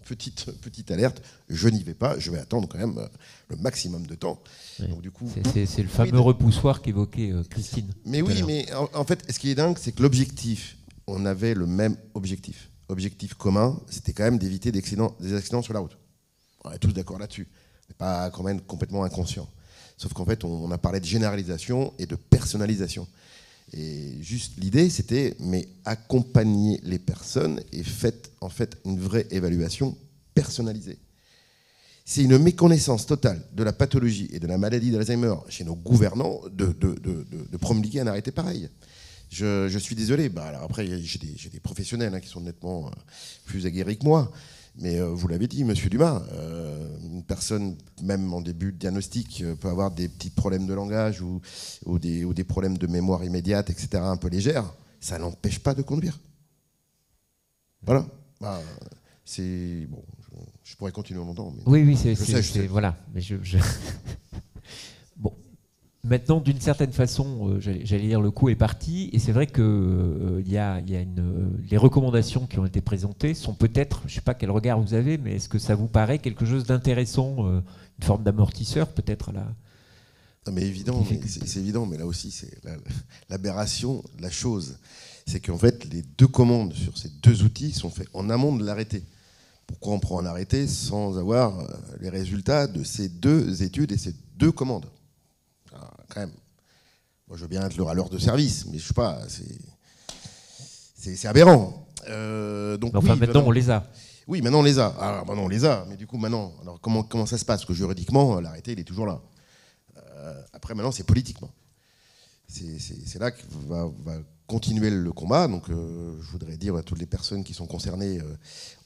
petite alerte, je n'y vais pas, je vais attendre quand même le maximum de temps. Oui. Donc, du coup, c'est le fameux repoussoir qu'évoquait Christine. Mais oui, mais en fait, ce qui est dingue, c'est que l'objectif, on avait le même objectif. Objectif commun, c'était quand même d'éviter des accidents sur la route. On est tous d'accord là-dessus. On n'est pas quand même complètement inconscient. Sauf qu'en fait, on a parlé de généralisation et de personnalisation. Et juste l'idée, c'était mais accompagner les personnes et faites en fait une vraie évaluation personnalisée. C'est une méconnaissance totale de la pathologie et de la maladie d'Alzheimer chez nos gouvernants de promulguer un arrêté pareil. Je suis désolé. Alors après, j'ai des professionnels hein, qui sont nettement plus aguerris que moi. Mais vous l'avez dit, monsieur Dumas, une personne, même en début de diagnostic, peut avoir des petits problèmes de langage ou des problèmes de mémoire immédiate, etc., un peu légères. Ça n'empêche pas de conduire. Voilà. C'est bon. Je pourrais continuer longtemps. Mais oui, je sais. Voilà. Mais Bon. Maintenant, d'une certaine façon, j'allais dire, le coup est parti, et c'est vrai que les recommandations qui ont été présentées sont peut-être, je ne sais pas quel regard vous avez, mais est-ce que ça vous paraît quelque chose d'intéressant, une forme d'amortisseur peut-être là? Non, mais évident, c'est évident, mais là aussi, c'est l'aberration de la chose. C'est qu'en fait, les deux commandes sur ces deux outils sont faites en amont de l'arrêté. Pourquoi on prend un arrêté sans avoir les résultats de ces deux études et ces deux commandes? Quand même. Moi, je veux bien être le râleur de service, mais je sais pas, c'est aberrant. Donc, enfin, oui, maintenant, on les a. Oui, maintenant, on les a. Alors, maintenant, on les a. Mais du coup, maintenant, alors, comment ça se passe? Parce que juridiquement, l'arrêté, il est toujours là. Après, maintenant, c'est politiquement. C'est là que va continuer le combat. Donc, je voudrais dire à toutes les personnes qui sont concernées,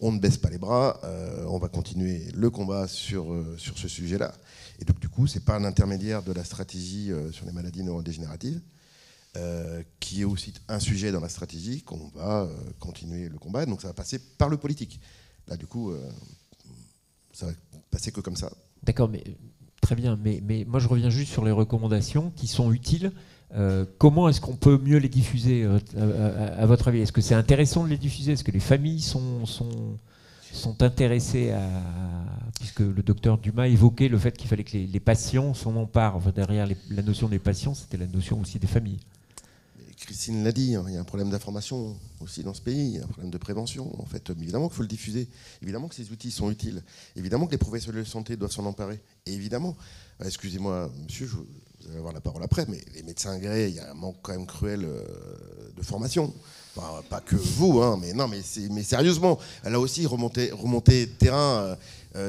on ne baisse pas les bras. On va continuer le combat sur ce sujet-là. Et donc, du coup, ce n'est pas un intermédiaire de la stratégie sur les maladies neurodégénératives, qui est aussi un sujet dans la stratégie, qu'on va continuer le combat. Donc, ça va passer par le politique. Là, du coup, ça va passer que comme ça. D'accord, mais très bien. Mais moi, je reviens juste sur les recommandations qui sont utiles. Comment est-ce qu'on peut mieux les diffuser, à votre avis? Est-ce que c'est intéressant de les diffuser? Est-ce que les familles sont intéressés puisque le docteur Dumas évoquait le fait qu'il fallait que les patients s'en emparent. Enfin, derrière la notion des patients, c'était la notion aussi des familles. Mais Christine l'a dit, hein, il y a un problème d'information aussi dans ce pays, il y a un problème de prévention. En fait, évidemment qu'il faut le diffuser, évidemment que ces outils sont utiles, évidemment que les professionnels de santé doivent s'en emparer. Et évidemment, excusez-moi, monsieur, vous allez avoir la parole après, mais les médecins agréés, il y a un manque quand même cruel de formation. Enfin, pas que vous, hein, mais sérieusement, là aussi, remonter terrain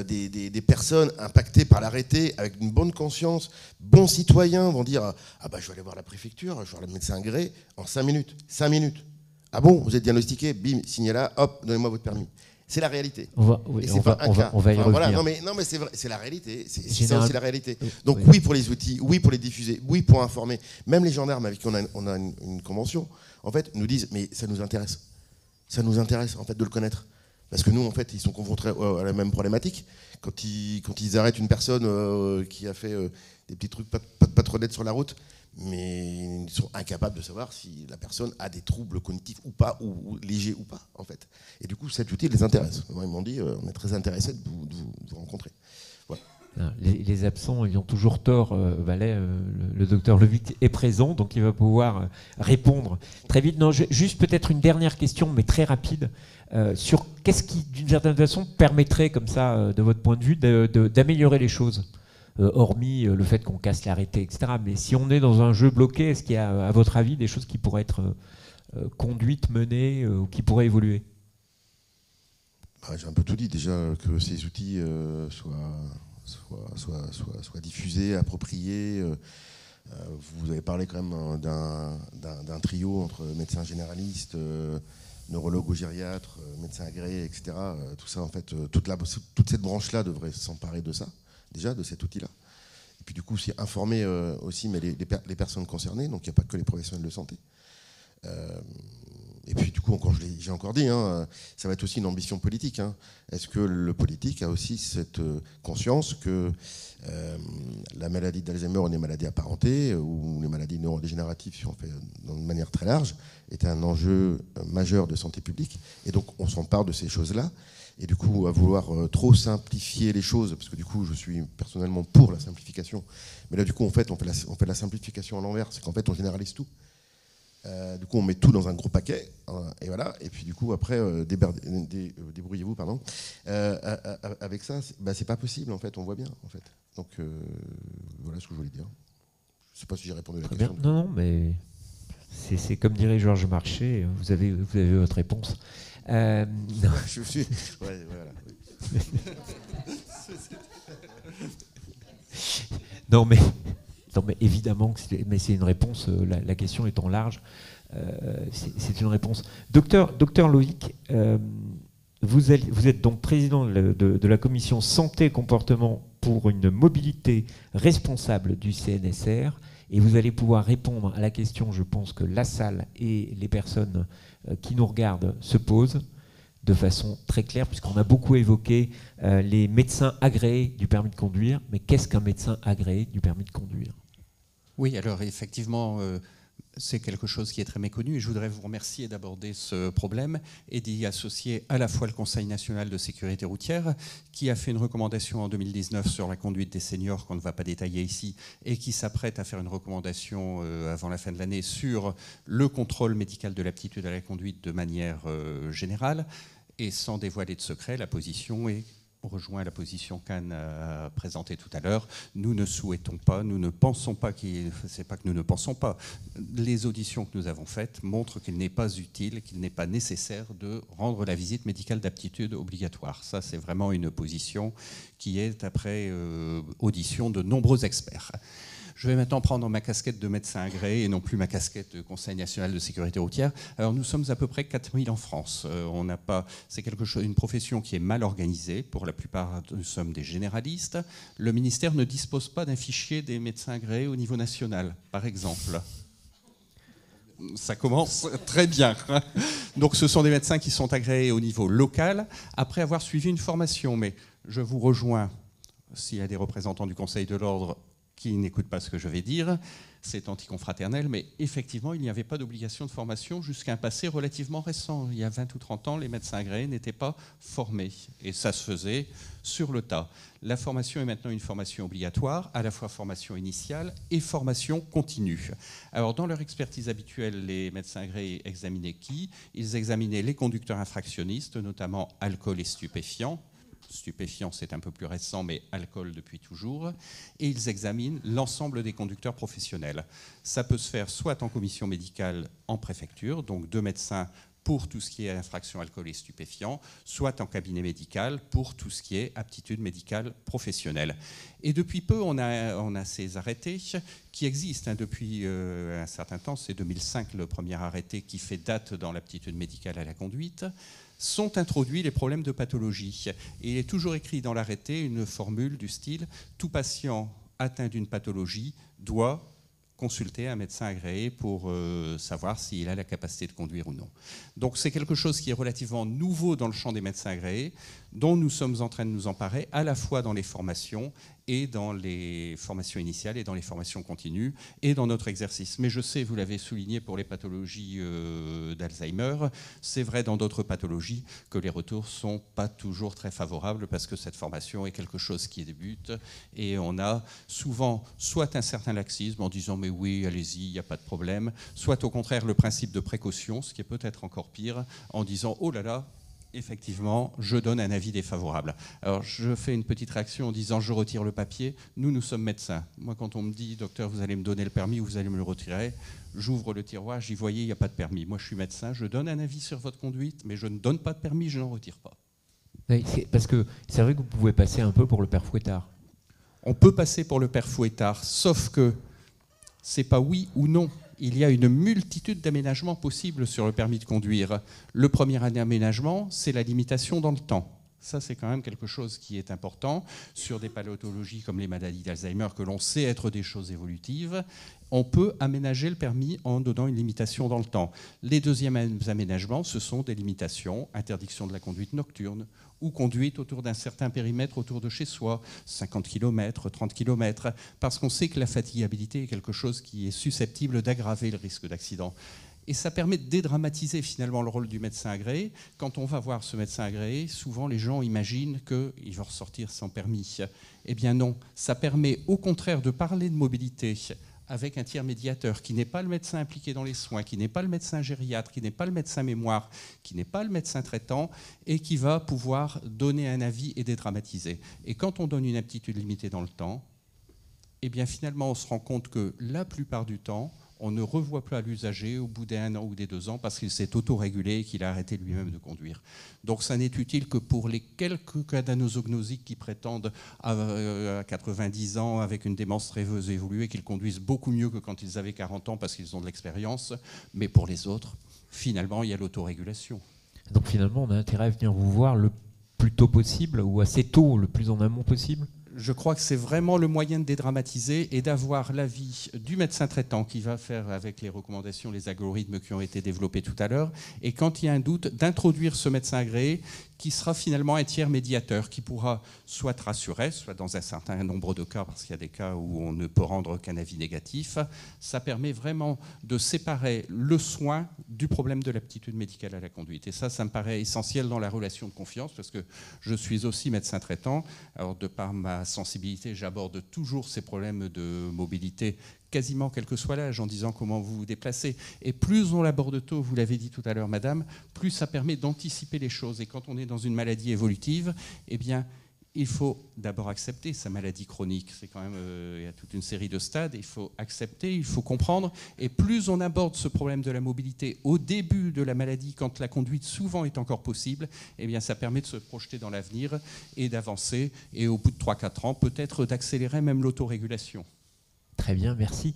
des personnes impactées par l'arrêté avec une bonne conscience, bons citoyens vont dire je vais aller voir la préfecture, je vais voir le médecin agréé en 5 minutes. 5 minutes. Ah bon, vous êtes diagnostiqué, bim, signez là, hop, donnez-moi votre permis. C'est la réalité. On va y revenir. Voilà, non mais c'est vrai, c'est la réalité. C'est ça aussi la réalité. Donc oui pour les outils, oui pour les diffuser, oui pour informer. Même les gendarmes avec qui on a une convention, en fait, nous disent mais ça nous intéresse. Ça nous intéresse en fait de le connaître. Parce que nous, en fait, ils sont confrontés à la même problématique. Quand ils arrêtent une personne qui a fait des petits trucs pas trop nets sur la route, mais ils sont incapables de savoir si la personne a des troubles cognitifs ou pas, ou légers ou pas, en fait. Et du coup, cet outil les intéresse. Moi, ils m'ont dit, on est très intéressés de vous rencontrer. Voilà. Les absents, ils ont toujours tort. Le docteur Levic est présent, donc il va pouvoir répondre très vite. Non, juste peut-être une dernière question, mais très rapide, sur qu'est-ce qui, d'une certaine façon, permettrait, comme ça, de votre point de vue, d'améliorer les choses, hormis le fait qu'on casse l'arrêté, etc. Mais si on est dans un jeu bloqué, est-ce qu'il y a, à votre avis, des choses qui pourraient être conduites, menées, ou qui pourraient évoluer? J'ai un peu tout dit déjà, que ces outils soient diffusés, appropriés. Vous avez parlé quand même d'un trio entre médecins généralistes, neurologues ou gériatres, médecins agréés, etc. Tout ça, en fait, toute cette branche-là devrait s'emparer de ça, déjà, de cet outil-là. Et puis du coup, c'est informer aussi mais les personnes concernées, donc il n'y a pas que les professionnels de santé. Et puis du coup, j'ai encore dit, ça va être aussi une ambition politique. Est-ce que le politique a aussi cette conscience que la maladie d'Alzheimer ou les maladies apparentées ou les maladies neurodégénératives, si on fait de manière très large, est un enjeu majeur de santé publique. Et donc on s'empare de ces choses-là. Et du coup, à vouloir trop simplifier les choses, parce que du coup, je suis personnellement pour la simplification, mais là, du coup, en fait, on fait la simplification à l'envers, c'est qu'en fait, on généralise tout. Du coup, on met tout dans un gros paquet, et voilà. Et puis, du coup, après, débrouillez-vous, pardon. Avec ça, c'est pas possible, en fait. On voit bien, en fait. Donc, voilà ce que je voulais dire. Je sais pas si j'ai répondu à la question. Non, mais c'est comme dirait Georges Marchais, vous avez votre réponse. Je suis. Ouais, voilà. Non, mais évidemment, mais c'est une réponse. La question étant large, c'est une réponse. Docteur Loïc, vous êtes donc président de la commission santé et comportement pour une mobilité responsable du CNSR, et vous allez pouvoir répondre à la question, je pense que la salle et les personnes qui nous regardent se posent de façon très claire, puisqu'on a beaucoup évoqué les médecins agréés du permis de conduire. Mais qu'est-ce qu'un médecin agréé du permis de conduire ? Oui, alors effectivement, c'est quelque chose qui est très méconnu et je voudrais vous remercier d'aborder ce problème et d'y associer à la fois le Conseil national de sécurité routière qui a fait une recommandation en 2019 sur la conduite des seniors qu'on ne va pas détailler ici et qui s'apprête à faire une recommandation avant la fin de l'année sur le contrôle médical de l'aptitude à la conduite de manière générale. Et sans dévoiler de secret, la position rejoint la position qu'Anne a présentée tout à l'heure. Nous ne souhaitons pas, nous ne pensons pas c'est pas que nous ne pensons pas. Les auditions que nous avons faites montrent qu'il n'est pas utile, qu'il n'est pas nécessaire de rendre la visite médicale d'aptitude obligatoire. Ça, c'est vraiment une position qui est après audition de nombreux experts. Je vais maintenant prendre ma casquette de médecin agréé et non plus ma casquette de Conseil national de sécurité routière. Alors nous sommes à peu près 4000 en France. C'est une profession qui est mal organisée. Pour la plupart, nous sommes des généralistes. Le ministère ne dispose pas d'un fichier des médecins agréés au niveau national, par exemple. Ça commence très bien. Donc ce sont des médecins qui sont agréés au niveau local après avoir suivi une formation. Mais je vous rejoins, s'il y a des représentants du Conseil de l'ordre qui n'écoutent pas ce que je vais dire, c'est anticonfraternel, mais effectivement, il n'y avait pas d'obligation de formation jusqu'à un passé relativement récent. Il y a 20 ou 30 ans, les médecins agréés n'étaient pas formés, et ça se faisait sur le tas. La formation est maintenant une formation obligatoire, à la fois formation initiale et formation continue. Alors, dans leur expertise habituelle, les médecins agréés examinaient qui ? Ils examinaient les conducteurs infractionnistes, notamment alcool et stupéfiants. Stupéfiants, c'est un peu plus récent, mais alcool depuis toujours. Et ils examinent l'ensemble des conducteurs professionnels. Ça peut se faire soit en commission médicale en préfecture, donc 2 médecins pour tout ce qui est infraction alcool et stupéfiants, soit en cabinet médical pour tout ce qui est aptitude médicale professionnelle. Et depuis peu, on a ces arrêtés qui existent depuis un certain temps. C'est 2005 le premier arrêté qui fait date dans l'aptitude médicale à la conduite. Sont introduits les problèmes de pathologie. Et il est toujours écrit dans l'arrêté une formule du style « Tout patient atteint d'une pathologie doit consulter un médecin agréé pour savoir s'il a la capacité de conduire ou non ». Donc c'est quelque chose qui est relativement nouveau dans le champ des médecins agréés, dont nous sommes en train de nous emparer, à la fois dans les formations et dans les formations initiales et dans les formations continues et dans notre exercice. Mais je sais, vous l'avez souligné pour les pathologies d'Alzheimer, c'est vrai dans d'autres pathologies que les retours ne sont pas toujours très favorables parce que cette formation est quelque chose qui débute et on a souvent soit un certain laxisme en disant mais oui, allez-y, il n'y a pas de problème, soit au contraire le principe de précaution, ce qui est peut-être encore pire, en disant oh là là, effectivement, je donne un avis défavorable. Alors, je fais une petite réaction en disant je retire le papier. Nous sommes médecins. Moi, quand on me dit docteur, vous allez me donner le permis ou vous allez me le retirer, j'ouvre le tiroir, j'y voyais, il n'y a pas de permis. Moi, je suis médecin, je donne un avis sur votre conduite, mais je ne donne pas de permis, je n'en retire pas. Oui, parce que c'est vrai que vous pouvez passer un peu pour le père Fouettard. On peut passer pour le père Fouettard, sauf que c'est pas oui ou non. Il y a une multitude d'aménagements possibles sur le permis de conduire. Le premier aménagement, c'est la limitation dans le temps. Ça, c'est quand même quelque chose qui est important. Sur des pathologies comme les maladies d'Alzheimer, que l'on sait être des choses évolutives, on peut aménager le permis en donnant une limitation dans le temps. Les deuxièmes aménagements, ce sont des limitations, interdiction de la conduite nocturne ou conduite autour d'un certain périmètre autour de chez soi, 50 km, 30 km, parce qu'on sait que la fatigabilité est quelque chose qui est susceptible d'aggraver le risque d'accident. Et ça permet de dédramatiser finalement le rôle du médecin agréé. Quand on va voir ce médecin agréé, souvent les gens imaginent qu'il va ressortir sans permis. Eh bien non, ça permet au contraire de parler de mobilité avec un tiers médiateur qui n'est pas le médecin impliqué dans les soins, qui n'est pas le médecin gériatre, qui n'est pas le médecin mémoire, qui n'est pas le médecin traitant et qui va pouvoir donner un avis et dédramatiser. Et quand on donne une aptitude limitée dans le temps, eh bien finalement on se rend compte que la plupart du temps, on ne revoit plus à l'usager au bout d'1 an ou des 2 ans parce qu'il s'est autorégulé et qu'il a arrêté lui-même de conduire. Donc ça n'est utile que pour les quelques cas d'anosognosiques qui prétendent à 90 ans avec une démence rêveuse évoluée qu'ils conduisent beaucoup mieux que quand ils avaient 40 ans parce qu'ils ont de l'expérience. Mais pour les autres, finalement, il y a l'autorégulation. Donc finalement, on a intérêt à venir vous voir le plus tôt possible ou assez tôt, le plus en amont possible ? Je crois que c'est vraiment le moyen de dédramatiser et d'avoir l'avis du médecin traitant qui va faire avec les recommandations, les algorithmes qui ont été développés tout à l'heure. Et quand il y a un doute, d'introduire ce médecin agréé qui sera finalement un tiers médiateur qui pourra soit te rassurer, soit dans un certain nombre de cas, parce qu'il y a des cas où on ne peut rendre qu'un avis négatif. Ça permet vraiment de séparer le soin du problème de l'aptitude médicale à la conduite. Et ça me paraît essentiel dans la relation de confiance, parce que je suis aussi médecin traitant. Alors, de par ma sensibilité, j'aborde toujours ces problèmes de mobilité, quasiment quel que soit l'âge, en disant comment vous vous déplacez. Et plus on l'aborde tôt, vous l'avez dit tout à l'heure, madame, plus ça permet d'anticiper les choses. Et quand on est dans une maladie évolutive, eh bien, il faut d'abord accepter sa maladie chronique. C'est quand même, il y a toute une série de stades. Il faut accepter, il faut comprendre. Et plus on aborde ce problème de la mobilité au début de la maladie, quand la conduite souvent est encore possible, eh bien, ça permet de se projeter dans l'avenir et d'avancer. Et au bout de 3-4 ans, peut-être d'accélérer même l'autorégulation. Très bien, merci.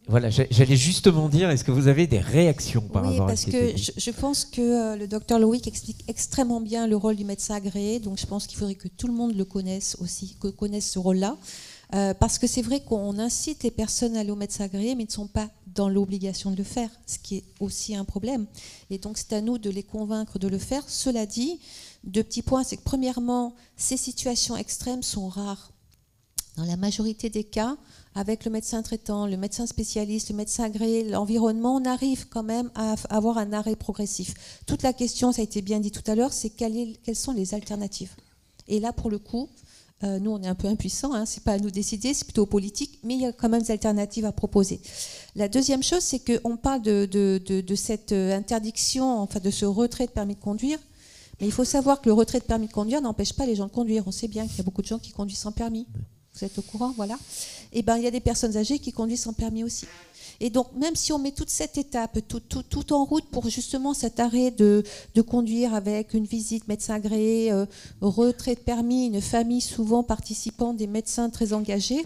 Voilà, j'allais justement dire, est-ce que vous avez des réactions par rapport à cette technique ? Oui, parce que je pense que le docteur Loïc explique extrêmement bien le rôle du médecin agréé, donc je pense qu'il faudrait que tout le monde le connaisse aussi, que connaisse ce rôle-là, parce que c'est vrai qu'on incite les personnes à aller au médecin agréé, mais ils ne sont pas dans l'obligation de le faire, ce qui est aussi un problème. Et donc c'est à nous de les convaincre de le faire. Cela dit, 2 petits points, c'est que premièrement, ces situations extrêmes sont rares. Dans la majorité des cas, avec le médecin traitant, le médecin spécialiste, le médecin agréé, l'environnement, on arrive quand même à avoir un arrêt progressif. Toute la question, ça a été bien dit tout à l'heure, c'est quelles sont les alternatives. Et là, pour le coup, nous, on est un peu impuissants, hein, c'est pas à nous décider, c'est plutôt politique, mais il y a quand même des alternatives à proposer. La deuxième chose, c'est qu'on parle de cette interdiction, enfin de ce retrait de permis de conduire, mais il faut savoir que le retrait de permis de conduire n'empêche pas les gens de conduire. On sait bien qu'il y a beaucoup de gens qui conduisent sans permis. Vous êtes au courant, voilà. Et ben, il y a des personnes âgées qui conduisent sans permis aussi. Et donc, même si on met toute cette étape, tout en route pour justement cet arrêt de conduire avec une visite médecin agréé, retrait de permis, une famille souvent participant, des médecins très engagés,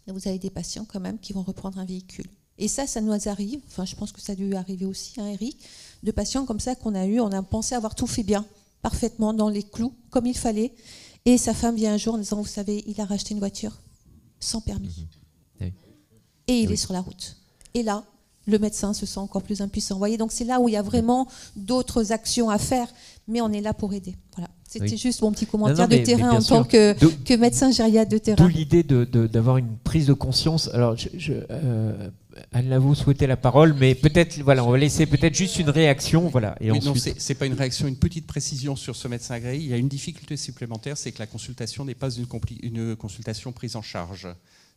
vous avez des patients quand même qui vont reprendre un véhicule. Et ça nous arrive, enfin je pense que ça a dû arriver aussi, hein, Eric, de patients comme ça qu'on a pensé avoir tout fait bien, parfaitement, dans les clous, comme il fallait. Et sa femme vient un jour en disant, vous savez, il a racheté une voiture sans permis. Oui. Et il est sur la route. Et là, le médecin se sent encore plus impuissant. Vous voyez, donc c'est là où il y a vraiment d'autres actions à faire, mais on est là pour aider. Voilà. C'était juste mon petit commentaire de terrain en tant que médecin gériatre de terrain. D'où l'idée d'avoir une prise de conscience. Alors, Anne Lavaux souhaitait la parole, mais peut-être, voilà, on va laisser peut-être juste une réaction, voilà. Et oui, ensuite... Non, c'est pas une réaction, une petite précision sur ce médecin agréé. Il y a une difficulté supplémentaire, c'est que la consultation n'est pas une consultation prise en charge.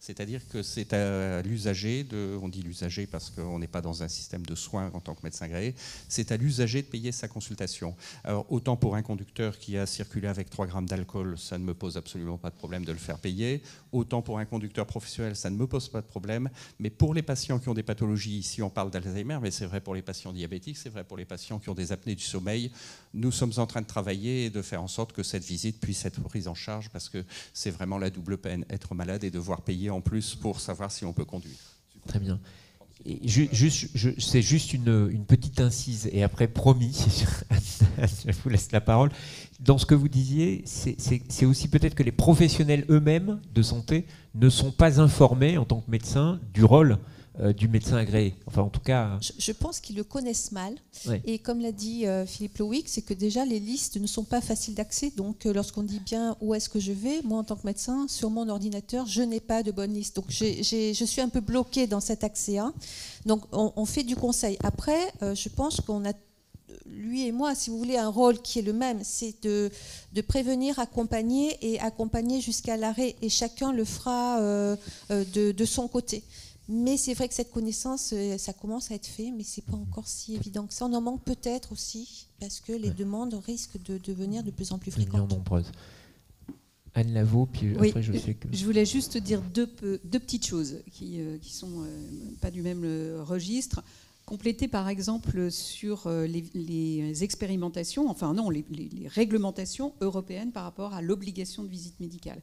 C'est-à-dire que c'est à l'usager, on dit l'usager parce qu'on n'est pas dans un système de soins en tant que médecin agréé, c'est à l'usager de payer sa consultation. Alors autant pour un conducteur qui a circulé avec 3 grammes d'alcool, ça ne me pose absolument pas de problème de le faire payer, autant pour un conducteur professionnel, ça ne me pose pas de problème, mais pour les patients qui ont des pathologies, ici on parle d'Alzheimer, mais c'est vrai pour les patients diabétiques, c'est vrai pour les patients qui ont des apnées du sommeil, nous sommes en train de travailler et de faire en sorte que cette visite puisse être prise en charge parce que c'est vraiment la double peine, être malade et devoir payer en plus pour savoir si on peut conduire. Très bien. Et c'est juste une petite incise, et après, promis, je vous laisse la parole. Dans ce que vous disiez, c'est aussi peut-être que les professionnels eux-mêmes de santé ne sont pas informés en tant que médecins du rôle du médecin agréé. Enfin, en tout cas... Je pense qu'ils le connaissent mal. Ouais. Et comme l'a dit Philippe Loïc, c'est que déjà les listes ne sont pas faciles d'accès. Donc lorsqu'on dit bien où est-ce que je vais, moi en tant que médecin, sur mon ordinateur, je n'ai pas de bonne liste. Donc je suis un peu bloquée dans cet accès-là. Donc on fait du conseil. Après, je pense qu'on a, lui et moi, si vous voulez, un rôle qui est le même, c'est de prévenir, accompagner et accompagner jusqu'à l'arrêt. Et chacun le fera de son côté. Mais c'est vrai que cette connaissance, ça commence à être fait, mais ce n'est pas encore si évident que ça. On en manque peut-être aussi, parce que les demandes risquent de devenir de plus en plus fréquentes. Nombreuses. Anne Lavaux, puis oui, après je sais que... Je voulais juste dire deux petites choses qui sont pas du même registre. Compléter par exemple sur les expérimentations, enfin non, les réglementations européennes par rapport à l'obligation de visite médicale.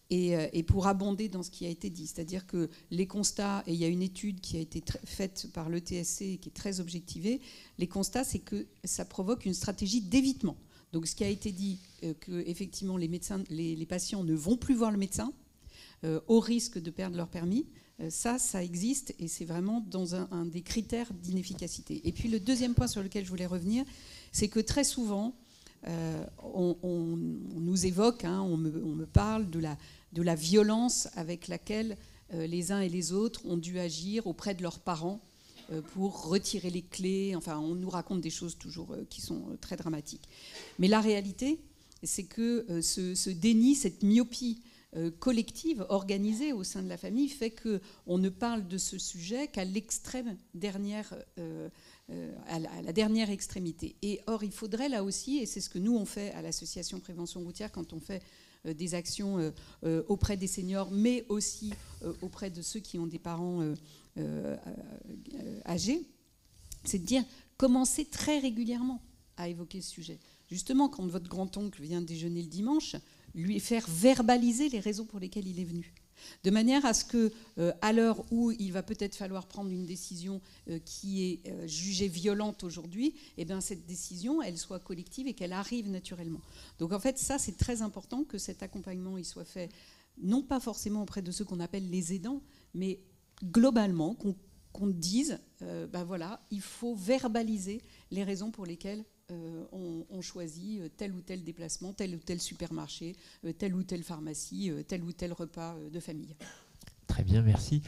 Et pour abonder dans ce qui a été dit, c'est-à-dire que les constats, et il y a une étude qui a été faite par l'ETSC qui est très objectivée, les constats, c'est que ça provoque une stratégie d'évitement. Donc ce qui a été dit, qu'effectivement les patients ne vont plus voir le médecin au risque de perdre leur permis, ça existe et c'est vraiment dans un des critères d'inefficacité. Et puis le deuxième point sur lequel je voulais revenir, c'est que très souvent, on nous évoque, on me parle de la violence avec laquelle les uns et les autres ont dû agir auprès de leurs parents pour retirer les clés. Enfin, on nous raconte des choses toujours qui sont très dramatiques. Mais la réalité, c'est que ce déni, cette myopie collective, organisée au sein de la famille, fait qu'on ne parle de ce sujet qu'à l'extrême dernière à la dernière extrémité. Et or, il faudrait là aussi, et c'est ce que nous on fait à l'association Prévention Routière quand on fait des actions auprès des seniors, mais aussi auprès de ceux qui ont des parents âgés, c'est de dire, commencez très régulièrement à évoquer ce sujet. Justement, quand votre grand-oncle vient déjeuner le dimanche, lui faire verbaliser les raisons pour lesquelles il est venu. De manière à ce que, à l'heure où il va peut-être falloir prendre une décision qui est jugée violente aujourd'hui, eh bien, cette décision, elle soit collective et qu'elle arrive naturellement. Donc en fait, ça, c'est très important que cet accompagnement il soit fait, non pas forcément auprès de ceux qu'on appelle les aidants, mais globalement, qu'on dise, voilà, il faut verbaliser les raisons pour lesquelles on choisit tel ou tel déplacement, tel ou tel supermarché, telle ou telle pharmacie, tel ou tel repas de famille. Très bien, merci.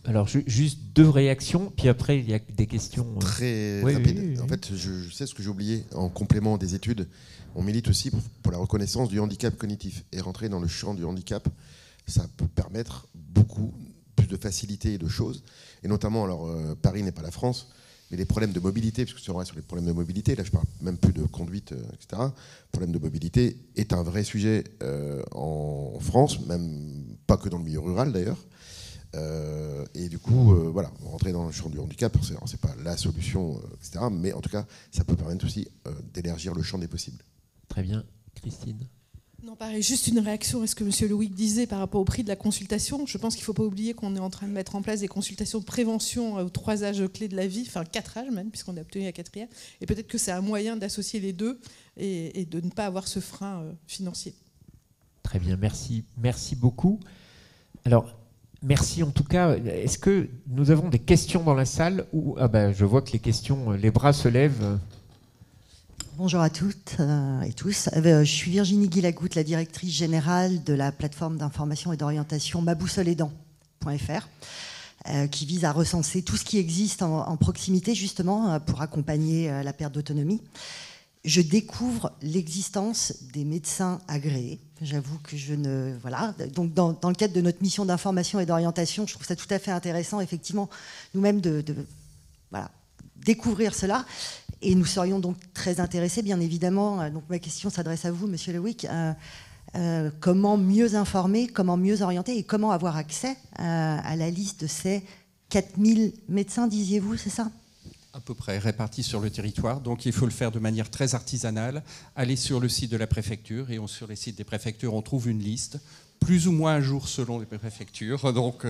Alors, juste 2 réactions, puis après, il y a des questions... Très rapides. Oui. En fait, je sais ce que j'ai oublié. En complément des études, on milite aussi pour la reconnaissance du handicap cognitif. Et rentrer dans le champ du handicap, ça peut permettre beaucoup plus de facilité et de choses. Et notamment, alors, Paris n'est pas la France, mais les problèmes de mobilité, parce que si on reste sur les problèmes de mobilité, là je parle même plus de conduite, etc. Le problème de mobilité est un vrai sujet en France, même pas que dans le milieu rural d'ailleurs. Et du coup, voilà, rentrer dans le champ du handicap, c'est pas la solution, etc. Mais en tout cas, ça peut permettre aussi d'élargir le champ des possibles. Très bien. Christine ? Non, pareil, juste une réaction à ce que M. Loïc disait par rapport au prix de la consultation. Je pense qu'il ne faut pas oublier qu'on est en train de mettre en place des consultations de prévention aux 3 âges clés de la vie, enfin 4 âges même, puisqu'on a obtenu la 4e. Et peut-être que c'est un moyen d'associer les deux et de ne pas avoir ce frein financier. Très bien, merci. Merci beaucoup. Alors, merci en tout cas. Est-ce que nous avons des questions dans la salle ou... je vois que les questions, les bras se lèvent. Bonjour à toutes et tous. Je suis Virginie Guilagoutte, la directrice générale de la plateforme d'information et d'orientation maboussoleaidant.fr, qui vise à recenser tout ce qui existe en proximité justement pour accompagner la perte d'autonomie. je découvre l'existence des médecins agréés. J'avoue que je ne... Voilà. Donc, dans le cadre de notre mission d'information et d'orientation, je trouve ça tout à fait intéressant, effectivement, nous-mêmes de voilà, découvrir cela. Et nous serions donc très intéressés, bien évidemment. Donc, ma question s'adresse à vous, Monsieur Lewick. Comment mieux informer, comment mieux orienter et comment avoir accès à la liste de ces 4000 médecins, disiez-vous, c'est ça ? À peu près, répartis sur le territoire. Donc il faut le faire de manière très artisanale, aller sur le site de la préfecture, et sur les sites des préfectures, on trouve une liste, plus ou moins à jour selon les préfectures, donc,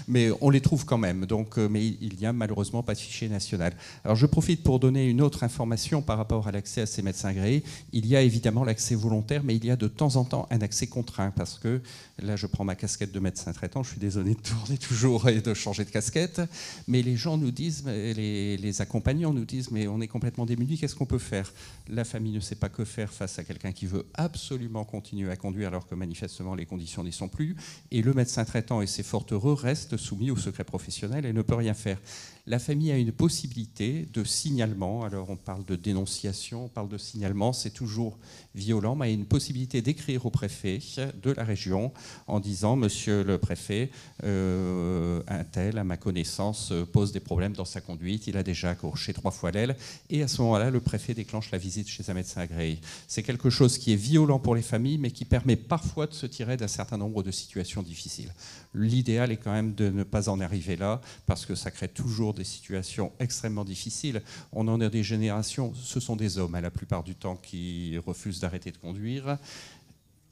mais on les trouve quand même. Donc, mais il n'y a malheureusement pas de fichier national. Alors je profite pour donner une autre information par rapport à l'accès à ces médecins agréés. Il y a évidemment l'accès volontaire, mais il y a de temps en temps un accès contraint, parce que là je prends ma casquette de médecin traitant, je suis désolé de tourner toujours et de changer de casquette, mais les gens nous disent, les accompagnants nous disent, mais on est complètement démunis, qu'est-ce qu'on peut faire? La famille ne sait pas que faire face à quelqu'un qui veut absolument continuer à conduire alors que manifestement les conditions n'y sont plus, et le médecin traitant, et c'est fort heureux, reste soumis au secret professionnel et ne peut rien faire. La famille a une possibilité de signalement, alors on parle de dénonciation, on parle de signalement, c'est toujours violent, mais il y a une possibilité d'écrire au préfet de la région en disant « Monsieur le préfet, un tel, à ma connaissance, pose des problèmes dans sa conduite, il a déjà accroché 3 fois l'aile », et à ce moment-là, le préfet déclenche la visite chez un médecin agréé. C'est quelque chose qui est violent pour les familles, mais qui permet parfois de se tirer d'un certain nombre de situations difficiles. L'idéal est quand même de ne pas en arriver là, parce que ça crée toujours des situations extrêmement difficiles. On en a des générations, ce sont des hommes, la plupart du temps, qui refusent d'arrêter de conduire,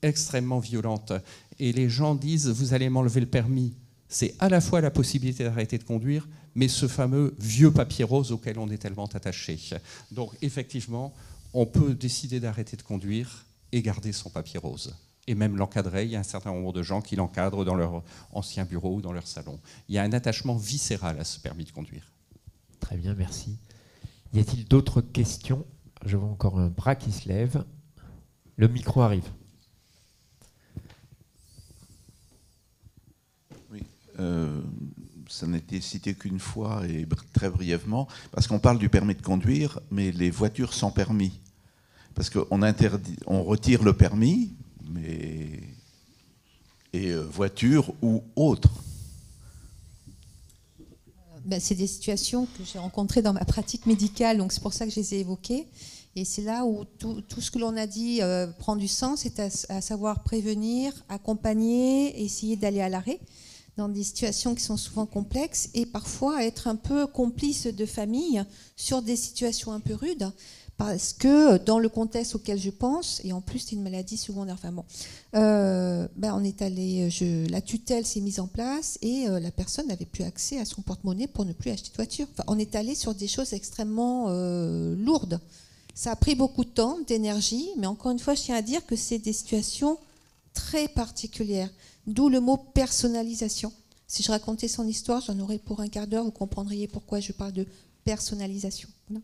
extrêmement violentes. Et les gens disent, vous allez m'enlever le permis. C'est à la fois la possibilité d'arrêter de conduire, mais ce fameux vieux papier rose auquel on est tellement attaché. Donc effectivement, on peut décider d'arrêter de conduire et garder son papier rose. Et même l'encadrer, il y a un certain nombre de gens qui l'encadrent dans leur ancien bureau ou dans leur salon. Il y a un attachement viscéral à ce permis de conduire. Très bien, merci. Y a-t-il d'autres questions? Je vois encore un bras qui se lève. Le micro arrive. Oui, ça n'a été cité qu'une fois et très brièvement, parce qu'on parle du permis de conduire, mais les voitures sans permis. Parce qu'on interdit, on retire le permis, mais et voiture ou autre. C'est des situations que j'ai rencontrées dans ma pratique médicale, donc c'est pour ça que je les ai évoquées. Et c'est là où tout ce que l'on a dit prend du sens, c'est à savoir prévenir, accompagner, essayer d'aller à l'arrêt dans des situations qui sont souvent complexes et parfois être un peu complice de famille sur des situations un peu rudes. Parce que dans le contexte auquel je pense, et en plus c'est une maladie secondaire, enfin bon, on est allé, la tutelle s'est mise en place et la personne n'avait plus accès à son porte-monnaie pour ne plus acheter de voiture. Enfin, on est allé sur des choses extrêmement lourdes. Ça a pris beaucoup de temps, d'énergie, mais encore une fois, je tiens à dire que c'est des situations très particulières, d'où le mot personnalisation. Si je racontais son histoire, j'en aurais pour un quart d'heure, vous comprendriez pourquoi je parle de personnalisation. Voilà.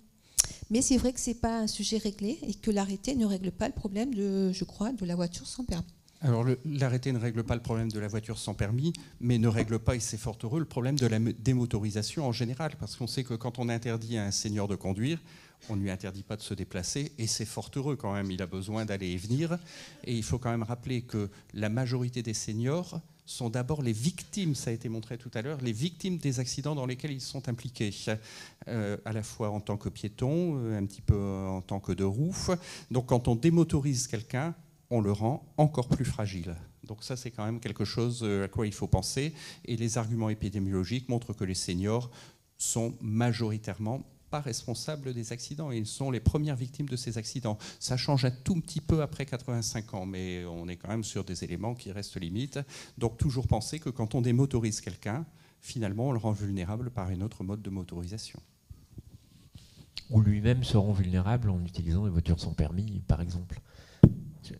Mais c'est vrai que ce n'est pas un sujet réglé et que l'arrêté ne règle pas le problème, je crois, de la voiture sans permis. Alors l'arrêté ne règle pas le problème de la voiture sans permis, mais ne règle pas, et c'est fort heureux, le problème de la démotorisation en général, parce qu'on sait que quand on interdit à un senior de conduire, on ne lui interdit pas de se déplacer, et c'est fort heureux quand même, il a besoin d'aller et venir. Et il faut quand même rappeler que la majorité des seniors sont d'abord les victimes, ça a été montré tout à l'heure, les victimes des accidents dans lesquels ils sont impliqués, à la fois en tant que piéton, un petit peu en tant que deux roues. Donc quand on démotorise quelqu'un, on le rend encore plus fragile. Donc ça, c'est quand même quelque chose à quoi il faut penser. Et les arguments épidémiologiques montrent que les seniors sont majoritairement pas responsables des accidents. Ils sont les premières victimes de ces accidents. Ça change un tout petit peu après 85 ans, mais on est quand même sur des éléments qui restent limites. Donc toujours penser que quand on démotorise quelqu'un, finalement, on le rend vulnérable par un autre mode de motorisation. Ou lui-même se rend vulnérable en utilisant des voitures sans permis, par exemple.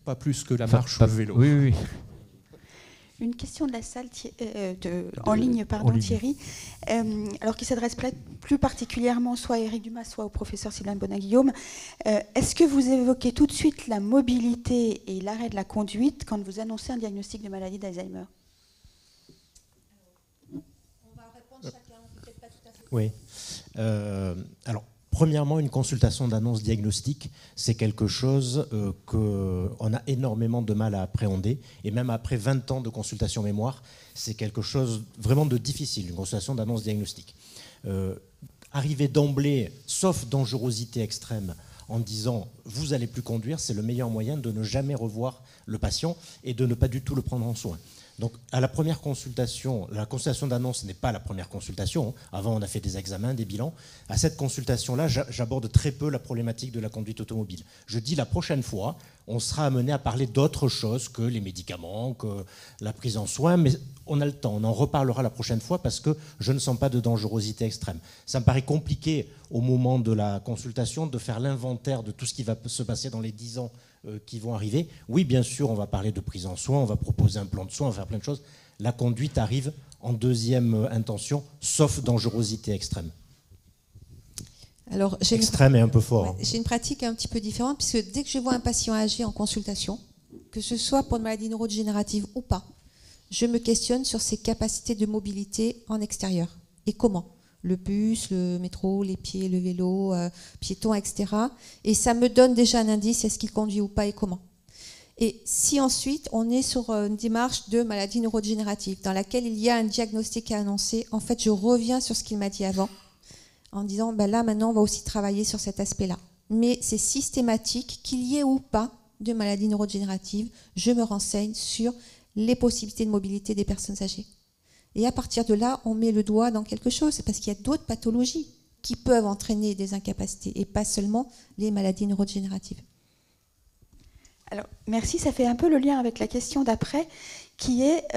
Pas plus que la marche ou le vélo. Oui, oui. Une question de la salle en ligne, Thierry, alors qui s'adresse plus particulièrement soit à Éric Dumas, soit au professeur Sylvain Bonin-Guillaume. Est-ce que vous évoquez tout de suite la mobilité et l'arrêt de la conduite quand vous annoncez un diagnostic de maladie d'Alzheimer? On va répondre chacun, peut-être pas tout à fait. Oui. Alors, Premièrement, une consultation d'annonce diagnostique, c'est quelque chose qu'on a énormément de mal à appréhender. Et même après 20 ans de consultation mémoire, c'est quelque chose vraiment de difficile, une consultation d'annonce diagnostique. Arriver d'emblée, sauf dangerosité extrême, en disant « vous n'allez plus conduire », c'est le meilleur moyen de ne jamais revoir le patient et de ne pas du tout le prendre en soin. Donc, à la première consultation, la consultation d'annonce n'est pas la première consultation. Avant, on a fait des examens, des bilans. À cette consultation-là, j'aborde très peu la problématique de la conduite automobile. Je dis la prochaine fois, on sera amené à parler d'autres choses que les médicaments, que la prise en soin, mais on a le temps. On en reparlera la prochaine fois parce que je ne sens pas de dangerosité extrême. Ça me paraît compliqué au moment de la consultation de faire l'inventaire de tout ce qui va se passer dans les 10 ans qui vont arriver. Oui, bien sûr, on va parler de prise en soin, on va proposer un plan de soin, on va faire plein de choses. La conduite arrive en deuxième intention, sauf dangerosité extrême. Alors, extrême est un peu fort. Ouais, j'ai une pratique un petit peu différente, puisque dès que je vois un patient âgé en consultation, que ce soit pour une maladie neurodégénérative ou pas, je me questionne sur ses capacités de mobilité en extérieur. Et comment ? Le bus, le métro, les pieds, le vélo, piéton, etc. Et ça me donne déjà un indice, est-ce qu'il conduit ou pas et comment. Et si ensuite on est sur une démarche de maladie neurodégénérative dans laquelle il y a un diagnostic à annoncer, en fait je reviens sur ce qu'il m'a dit avant en disant ben là maintenant on va aussi travailler sur cet aspect-là. Mais c'est systématique, qu'il y ait ou pas de maladie neurodégénérative, je me renseigne sur les possibilités de mobilité des personnes âgées. Et à partir de là, on met le doigt dans quelque chose. C'est parce qu'il y a d'autres pathologies qui peuvent entraîner des incapacités et pas seulement les maladies neurodégénératives. Alors, merci. Ça fait un peu le lien avec la question d'après, qui est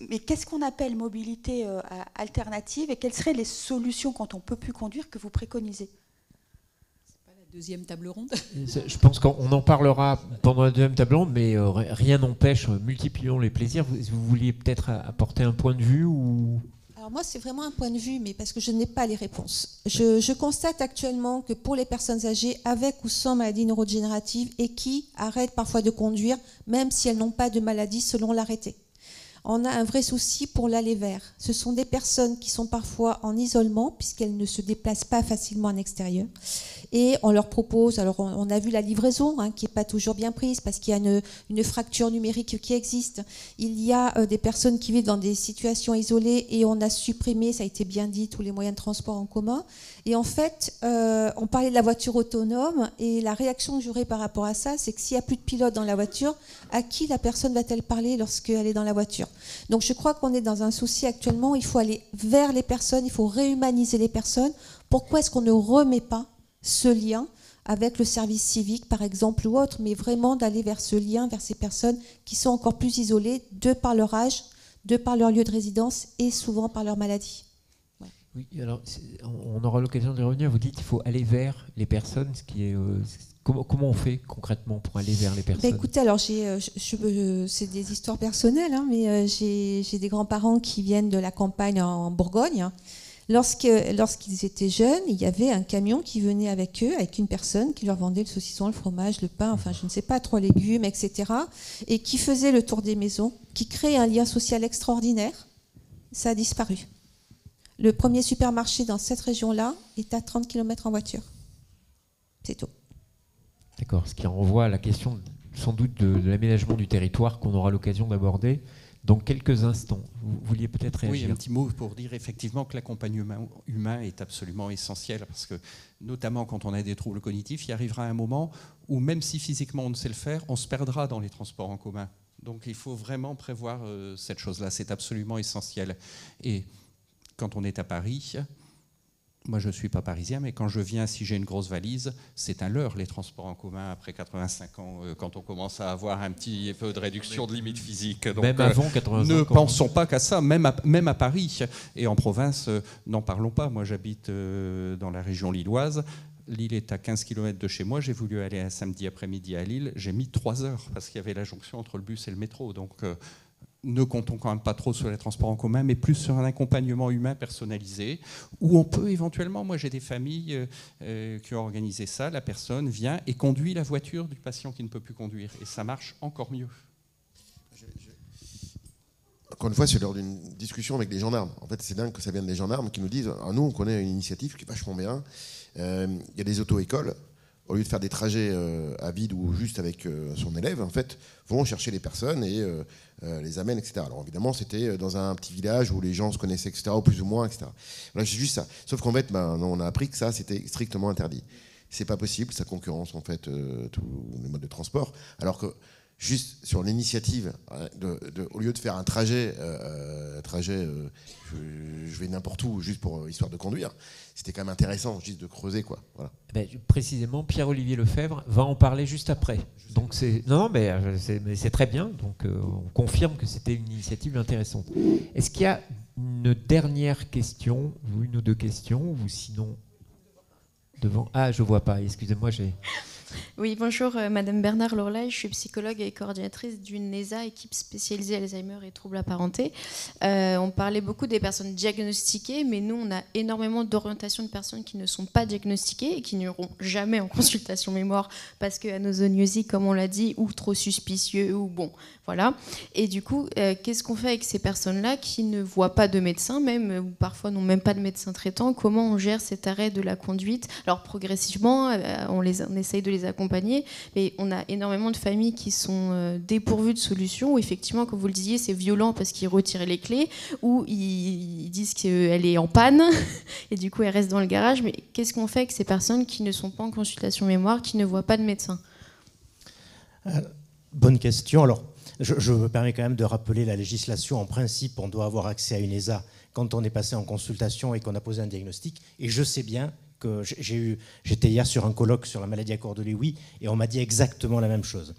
mais qu'est-ce qu'on appelle mobilité alternative et quelles seraient les solutions quand on ne peut plus conduire que vous préconisez ? Deuxième table ronde. Je pense qu'on en parlera pendant la deuxième table ronde, mais rien n'empêche, multiplions les plaisirs. Vous vouliez peut-être apporter un point de vue ou... Alors moi, c'est vraiment un point de vue, mais parce que je n'ai pas les réponses. Je constate actuellement que pour les personnes âgées, avec ou sans maladie neurodégénérative, et qui arrêtent parfois de conduire, même si elles n'ont pas de maladie selon l'arrêté, on a un vrai souci pour l'aller vers. Ce sont des personnes qui sont parfois en isolement, puisqu'elles ne se déplacent pas facilement en extérieur. Et on leur propose, alors on a vu la livraison qui n'est pas toujours bien prise parce qu'il y a une fracture numérique qui existe. Il y a des personnes qui vivent dans des situations isolées et on a supprimé, ça a été bien dit, tous les moyens de transport en commun. Et en fait, on parlait de la voiture autonome et la réaction que j'aurais par rapport à ça, c'est que s'il n'y a plus de pilote dans la voiture, à qui la personne va-t-elle parler lorsqu'elle est dans la voiture ? Donc je crois qu'on est dans un souci actuellement, il faut aller vers les personnes, il faut réhumaniser les personnes. Pourquoi est-ce qu'on ne remet pas ce lien avec le service civique, par exemple, ou autre, mais vraiment d'aller vers ce lien, vers ces personnes qui sont encore plus isolées, de par leur âge, de par leur lieu de résidence et souvent par leur maladie. Ouais. Oui, alors on aura l'occasion de revenir. Vous dites qu'il faut aller vers les personnes, ce qui est... Comment on fait concrètement pour aller vers les personnes ? Écoutez, alors c'est des histoires personnelles, mais j'ai des grands-parents qui viennent de la campagne en Bourgogne. Lorsqu'ils étaient jeunes, il y avait un camion qui venait avec eux, avec une personne qui leur vendait le saucisson, le fromage, le pain, enfin je ne sais pas, 3 légumes, etc. Et qui faisait le tour des maisons, qui créait un lien social extraordinaire. Ça a disparu. Le premier supermarché dans cette région-là est à 30 km en voiture. C'est tout. D'accord, ce qui renvoie à la question sans doute de l'aménagement du territoire qu'on aura l'occasion d'aborder dans quelques instants. Vous vouliez peut-être réagir ? Oui, un petit mot pour dire effectivement que l'accompagnement humain est absolument essentiel parce que notamment quand on a des troubles cognitifs, il arrivera un moment où même si physiquement on ne sait le faire, on se perdra dans les transports en commun. Donc il faut vraiment prévoir cette chose-là, c'est absolument essentiel. Et quand on est à Paris... Moi, je ne suis pas parisien, mais quand je viens, si j'ai une grosse valise, c'est un leurre, les transports en commun, après 85 ans, quand on commence à avoir un petit peu de réduction de limite physique. Donc, même avant 85 ans. Ne pensons pas qu'à ça, même à Paris. Et en province, n'en parlons pas. Moi, j'habite dans la région lilloise. Lille est à 15 km de chez moi. J'ai voulu aller un samedi après-midi à Lille. J'ai mis 3 heures parce qu'il y avait la jonction entre le bus et le métro. Donc... ne comptons quand même pas trop sur les transports en commun, mais plus sur un accompagnement humain personnalisé, où on peut éventuellement, moi j'ai des familles qui ont organisé ça, la personne vient et conduit la voiture du patient qui ne peut plus conduire, et ça marche encore mieux. encore une fois, c'est lors d'une discussion avec des gendarmes. En fait, c'est dingue que ça vienne des gendarmes qui nous disent nous, on connaît une initiative qui est vachement bien. Il y a des auto-écoles. Au lieu de faire des trajets à vide ou juste avec son élève, en fait, vont chercher les personnes et les amènent, etc. Alors évidemment, c'était dans un petit village où les gens se connaissaient, etc., ou plus ou moins, etc. Voilà, c'est juste ça. Sauf qu'en fait, on a appris que ça, c'était strictement interdit. C'est pas possible, ça concurrence en fait tous les modes de transport. Alors que juste sur l'initiative, au lieu de faire un trajet, je vais n'importe où juste pour histoire de conduire, c'était quand même intéressant juste de creuser, quoi. Voilà. Précisément, Pierre-Olivier Lefebvre va en parler juste après. Donc mais c'est très bien. Donc on confirme que c'était une initiative intéressante. Est-ce qu'il y a une dernière question, ou une ou deux questions, ou sinon devant? Ah, je vois pas. Excusez-moi, j'ai. Oui, bonjour, Madame Bernard Lorlaï, je suis psychologue et coordinatrice d'une ESA, équipe spécialisée Alzheimer et troubles apparentés. On parlait beaucoup des personnes diagnostiquées, mais nous, on a énormément d'orientations de personnes qui ne sont pas diagnostiquées et qui n'iront jamais en consultation mémoire parce qu'anosognosie, comme on l'a dit, ou trop suspicieux, ou bon, voilà. Et du coup, qu'est-ce qu'on fait avec ces personnes-là qui ne voient pas de médecin, même, ou parfois n'ont même pas de médecin traitant? Comment on gère cet arrêt de la conduite? Alors, progressivement, on essaye de les accompagner, mais on a énormément de familles qui sont dépourvues de solutions, où effectivement, comme vous le disiez, c'est violent parce qu'ils retirent les clés, ou ils disent qu'elle est en panne, et du coup elle reste dans le garage. Mais qu'est-ce qu'on fait avec ces personnes qui ne sont pas en consultation mémoire, qui ne voient pas de médecin? Bonne question. Alors, je me permets quand même de rappeler la législation. En principe, on doit avoir accès à une ESA quand on est passé en consultation et qu'on a posé un diagnostic, et je sais bien que j'étais hier sur un colloque sur la maladie à corps de Lewy et on m'a dit exactement la même chose.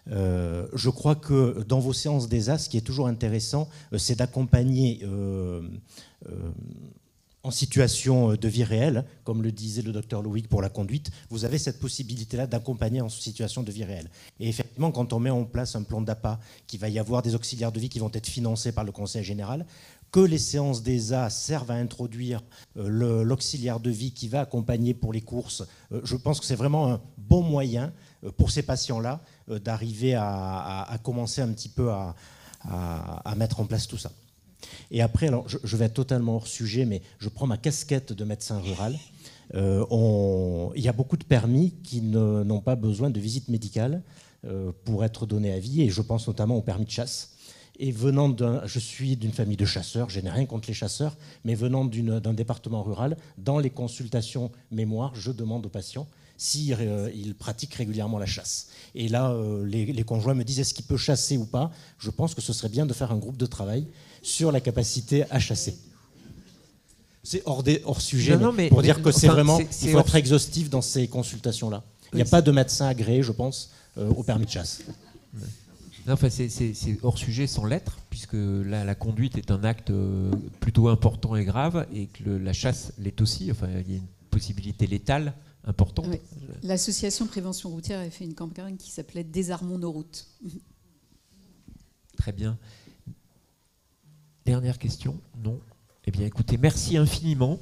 Je crois que dans vos séances d'ESA, ce qui est toujours intéressant, c'est d'accompagner en situation de vie réelle, comme le disait le docteur Loïc pour la conduite. Vous avez cette possibilité-là d'accompagner en situation de vie réelle. Et effectivement, quand on met en place un plan d'APA, qu'il va y avoir des auxiliaires de vie qui vont être financés par le Conseil général, que les séances d'ESA servent à introduire l'auxiliaire de vie qui va accompagner pour les courses, je pense que c'est vraiment un bon moyen pour ces patients-là d'arriver à commencer un petit peu à mettre en place tout ça. Et après, alors, je vais être totalement hors sujet, mais je prends ma casquette de médecin rural. Il y a beaucoup de permis qui n'ont pas besoin de visite médicale pour être donnés à vie, et je pense notamment au permis de chasse. Et je suis d'une famille de chasseurs, je n'ai rien contre les chasseurs, mais venant d'un département rural, dans les consultations mémoire, je demande aux patients s'ils pratiquent régulièrement la chasse. Et là, les conjoints me disent est-ce qu'il peut chasser ou pas? Je pense que ce serait bien de faire un groupe de travail sur la capacité à chasser. C'est hors sujet, mais pour dire que c'est vraiment, il faut être exhaustif dans ces consultations-là. Il n'y a pas de médecin agréé, je pense, au permis de chasse. Enfin, c'est hors sujet sans l'être, puisque là, la conduite est un acte plutôt important et grave, et que la chasse l'est aussi. Enfin, il y a une possibilité létale importante. Oui. L'association Prévention Routière a fait une campagne qui s'appelait Désarmons nos routes. Très bien. Dernière question? Non? Eh bien, écoutez, merci infiniment.